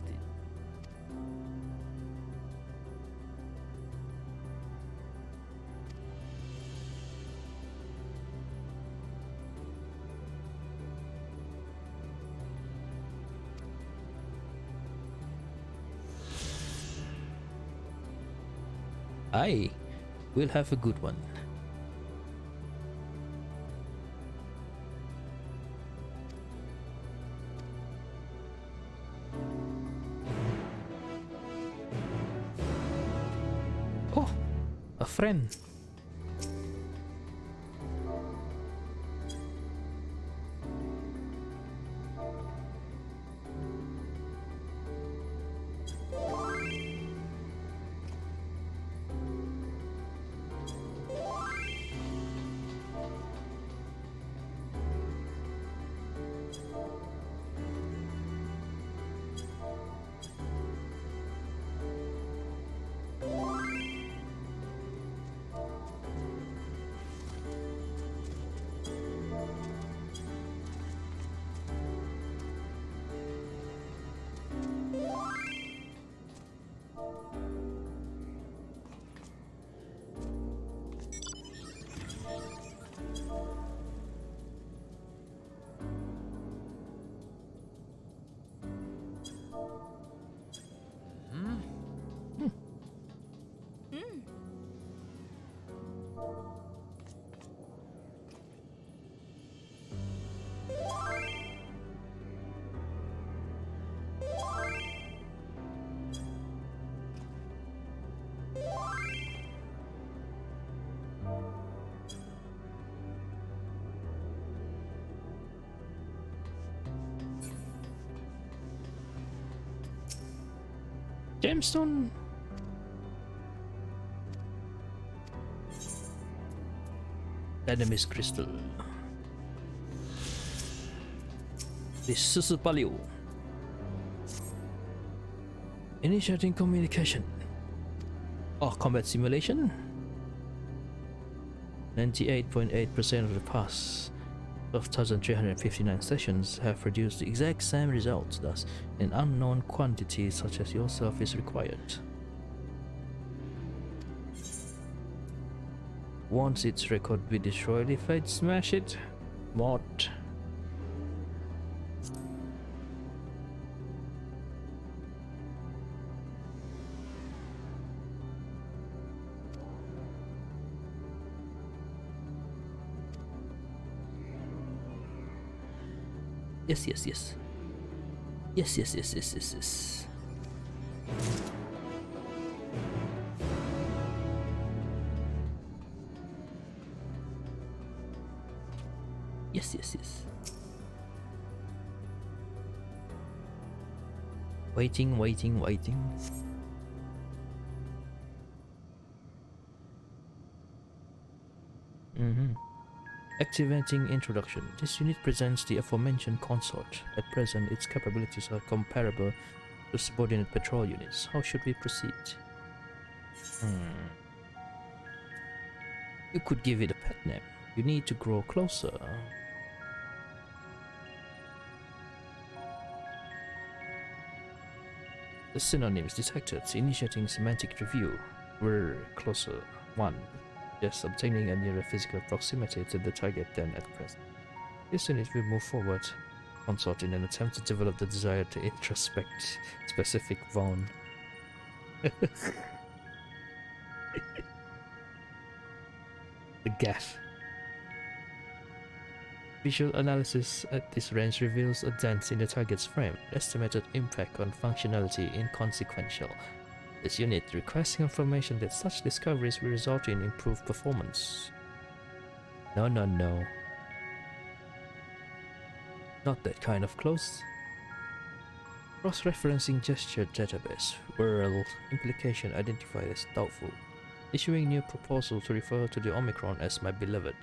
I will have a good one. Oh, a friend. Gemstone. Enemy's crystal. This Susupaliu. Initiating communication. Oh, combat simulation? 98.8% of the past 12,359 sessions have produced the exact same results, thus an unknown quantity such as yourself is required. Once its record be destroyed if I smash it. Mod. Yes, yes, yes. Yes, yes, yes, yes, yes, yes. Yes, yes, yes. Waiting, waiting, waiting. Activating introduction. This unit presents the aforementioned consort. At present, its capabilities are comparable to subordinate patrol units. How should we proceed? You could give it a pet name. You need to grow closer. The synonyms detected. Initiating semantic review. We're closer. 1. Just obtaining a nearer physical proximity to the target than at present. This unit will move forward, consort in an attempt to develop the desire to introspect specific bone. The gaff. Visual analysis at this range reveals a dent in the target's frame. Estimated impact on functionality inconsequential. This unit requests confirmation that such discoveries will result in improved performance. No, no, no. Not that kind of close. Cross-referencing gesture database. World implication identified as doubtful. Issuing new proposal to refer to the Omicron as my beloved.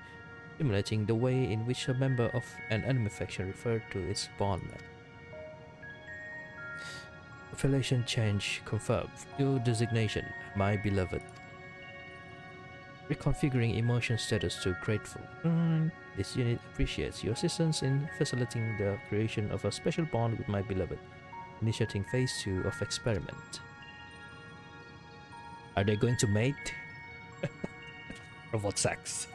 Simulating the way in which a member of an enemy faction referred to its bondman. Affiliation change confirmed. New designation, my beloved. Reconfiguring emotion status to grateful. This unit appreciates your assistance in facilitating the creation of a special bond with my beloved. Initiating phase 2 of experiment. Are they going to mate? Robot sex.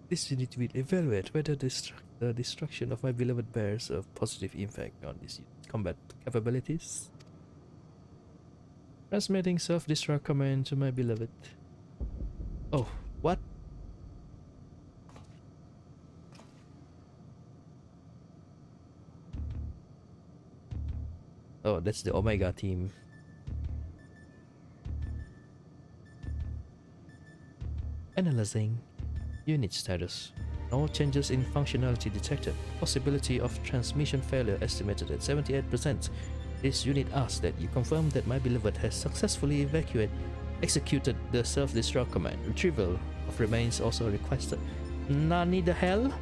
This unit will evaluate whether the destruction of my beloved bears a positive impact on this unit's combat capabilities. Transmitting self-destruct command to my beloved. Oh, what? Oh, that's the Omega team. Analyzing unit status. No changes in functionality detected. Possibility of transmission failure estimated at 78%. This unit asks that you confirm that my beloved has successfully executed the self-destruct command. Retrieval of remains also requested. Nani the hell?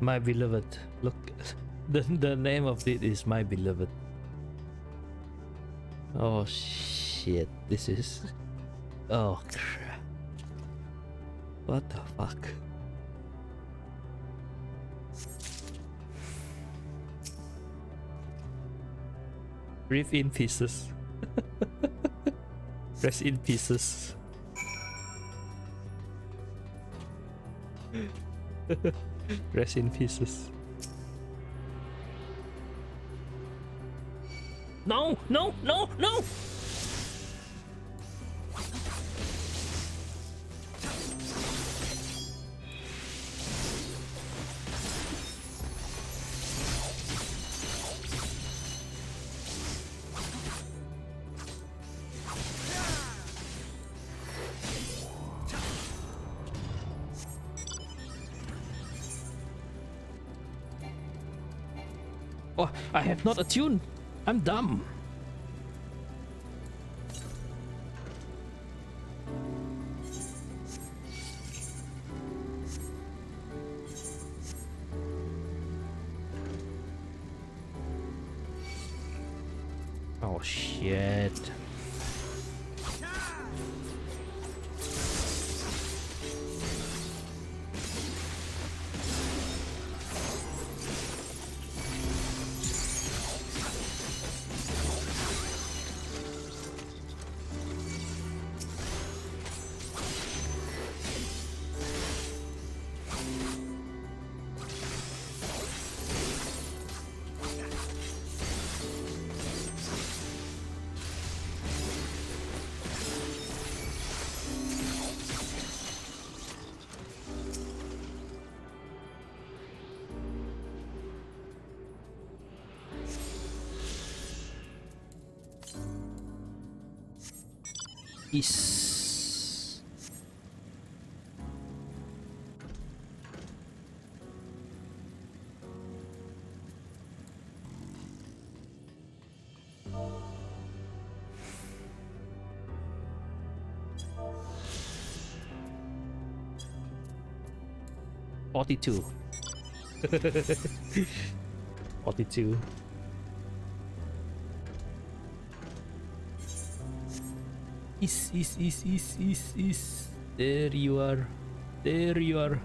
My beloved. Look, the name of it is My Beloved. Oh shit! This is. Oh crap! What the fuck? Rip in pieces. Rest in pieces. Rest in pieces. No! No! No! No! Oh, I have not attuned. I'm dumb. Oh shit. Is 42. 42. Is. There you are. There you are.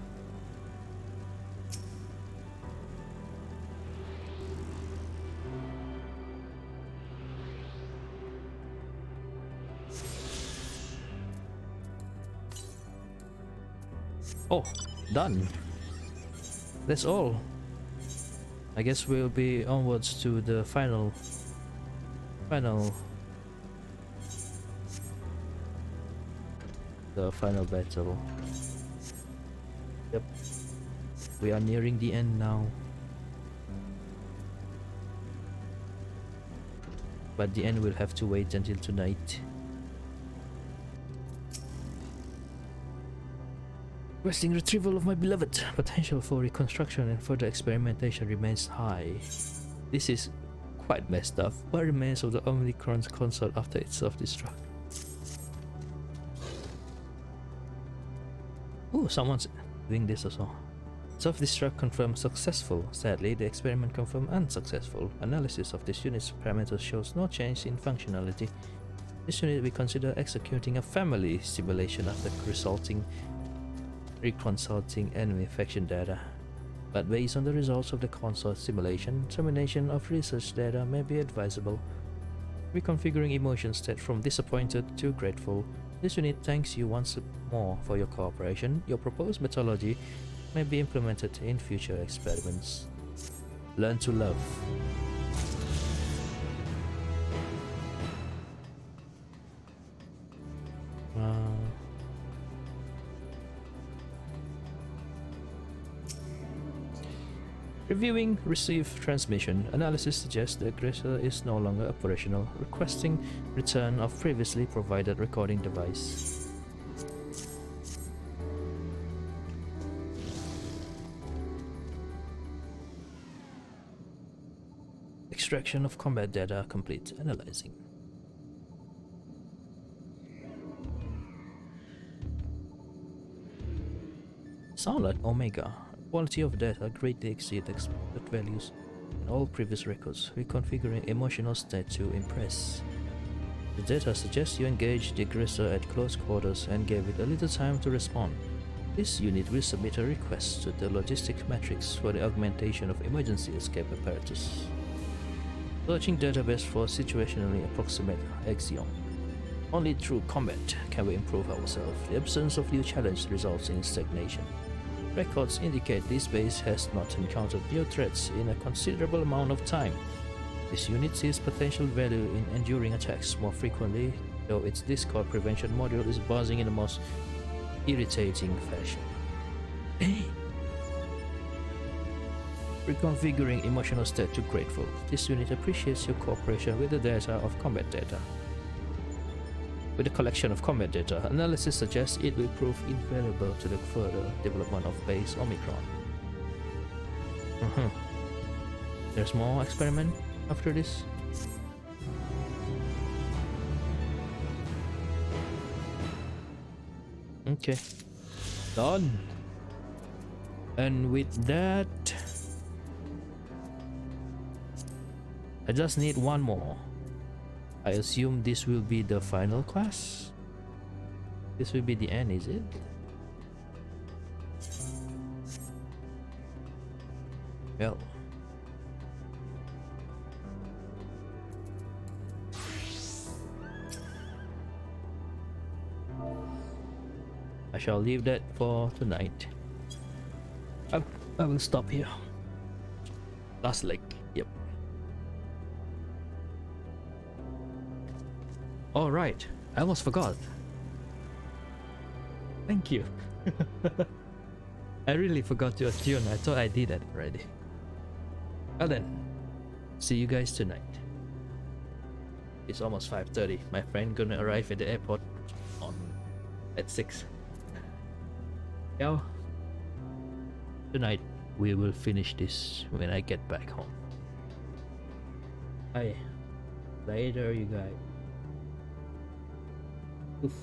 Oh, done. That's all. I guess we'll be onwards to the final battle. Yep. We are nearing the end now. But the end will have to wait until tonight. Resting retrieval of my beloved. Potential for reconstruction and further experimentation remains high. This is quite messed up. What remains of the Omicron's console after its self-destruct? Ooh, someone's doing this as well. Self-destruct confirmed successful. Sadly, the experiment confirmed unsuccessful. Analysis of this unit's parameters shows no change in functionality. This unit we consider executing a family simulation after reconsulting enemy faction data. But based on the results of the console simulation, termination of research data may be advisable. Reconfiguring emotion state from disappointed to grateful. This unit thanks you once more for your cooperation. Your proposed methodology may be implemented in future experiments. Learn to love. Reviewing received transmission. Analysis suggests the aggressor is no longer operational, requesting return of previously provided recording device. Extraction of combat data complete. Analyzing. Sound like Omega. Quality of data greatly exceeds expected values in all previous records, reconfiguring emotional state to impress. The data suggests you engaged the aggressor at close quarters and gave it a little time to respond. This unit will submit a request to the logistic matrix for the augmentation of emergency escape apparatus. Searching database for situationally approximate axiom. Only through combat can we improve ourselves. The absence of new challenge results in stagnation. Records indicate this base has not encountered new threats in a considerable amount of time. This unit sees potential value in enduring attacks more frequently, though its Discord prevention module is buzzing in the most irritating fashion. Reconfiguring emotional state to grateful. This unit appreciates your cooperation with the data of combat data. With the collection of combat data, analysis suggests it will prove invaluable to the further development of base Omicron. There's more experiment after this? Okay. Done. And with that, I just need one more. I assume this will be the final class. This will be the end, is it? Well. I shall leave that for tonight. I will stop here. Last leg. Yep. All right. I almost forgot. Thank you. I really forgot to attune. I thought I did that already. Well then, see you guys tonight. It's almost 5:30. My friend gonna arrive at the airport at 6. Yo. Tonight we will finish this when I get back home. Bye. Later, you guys. Oof.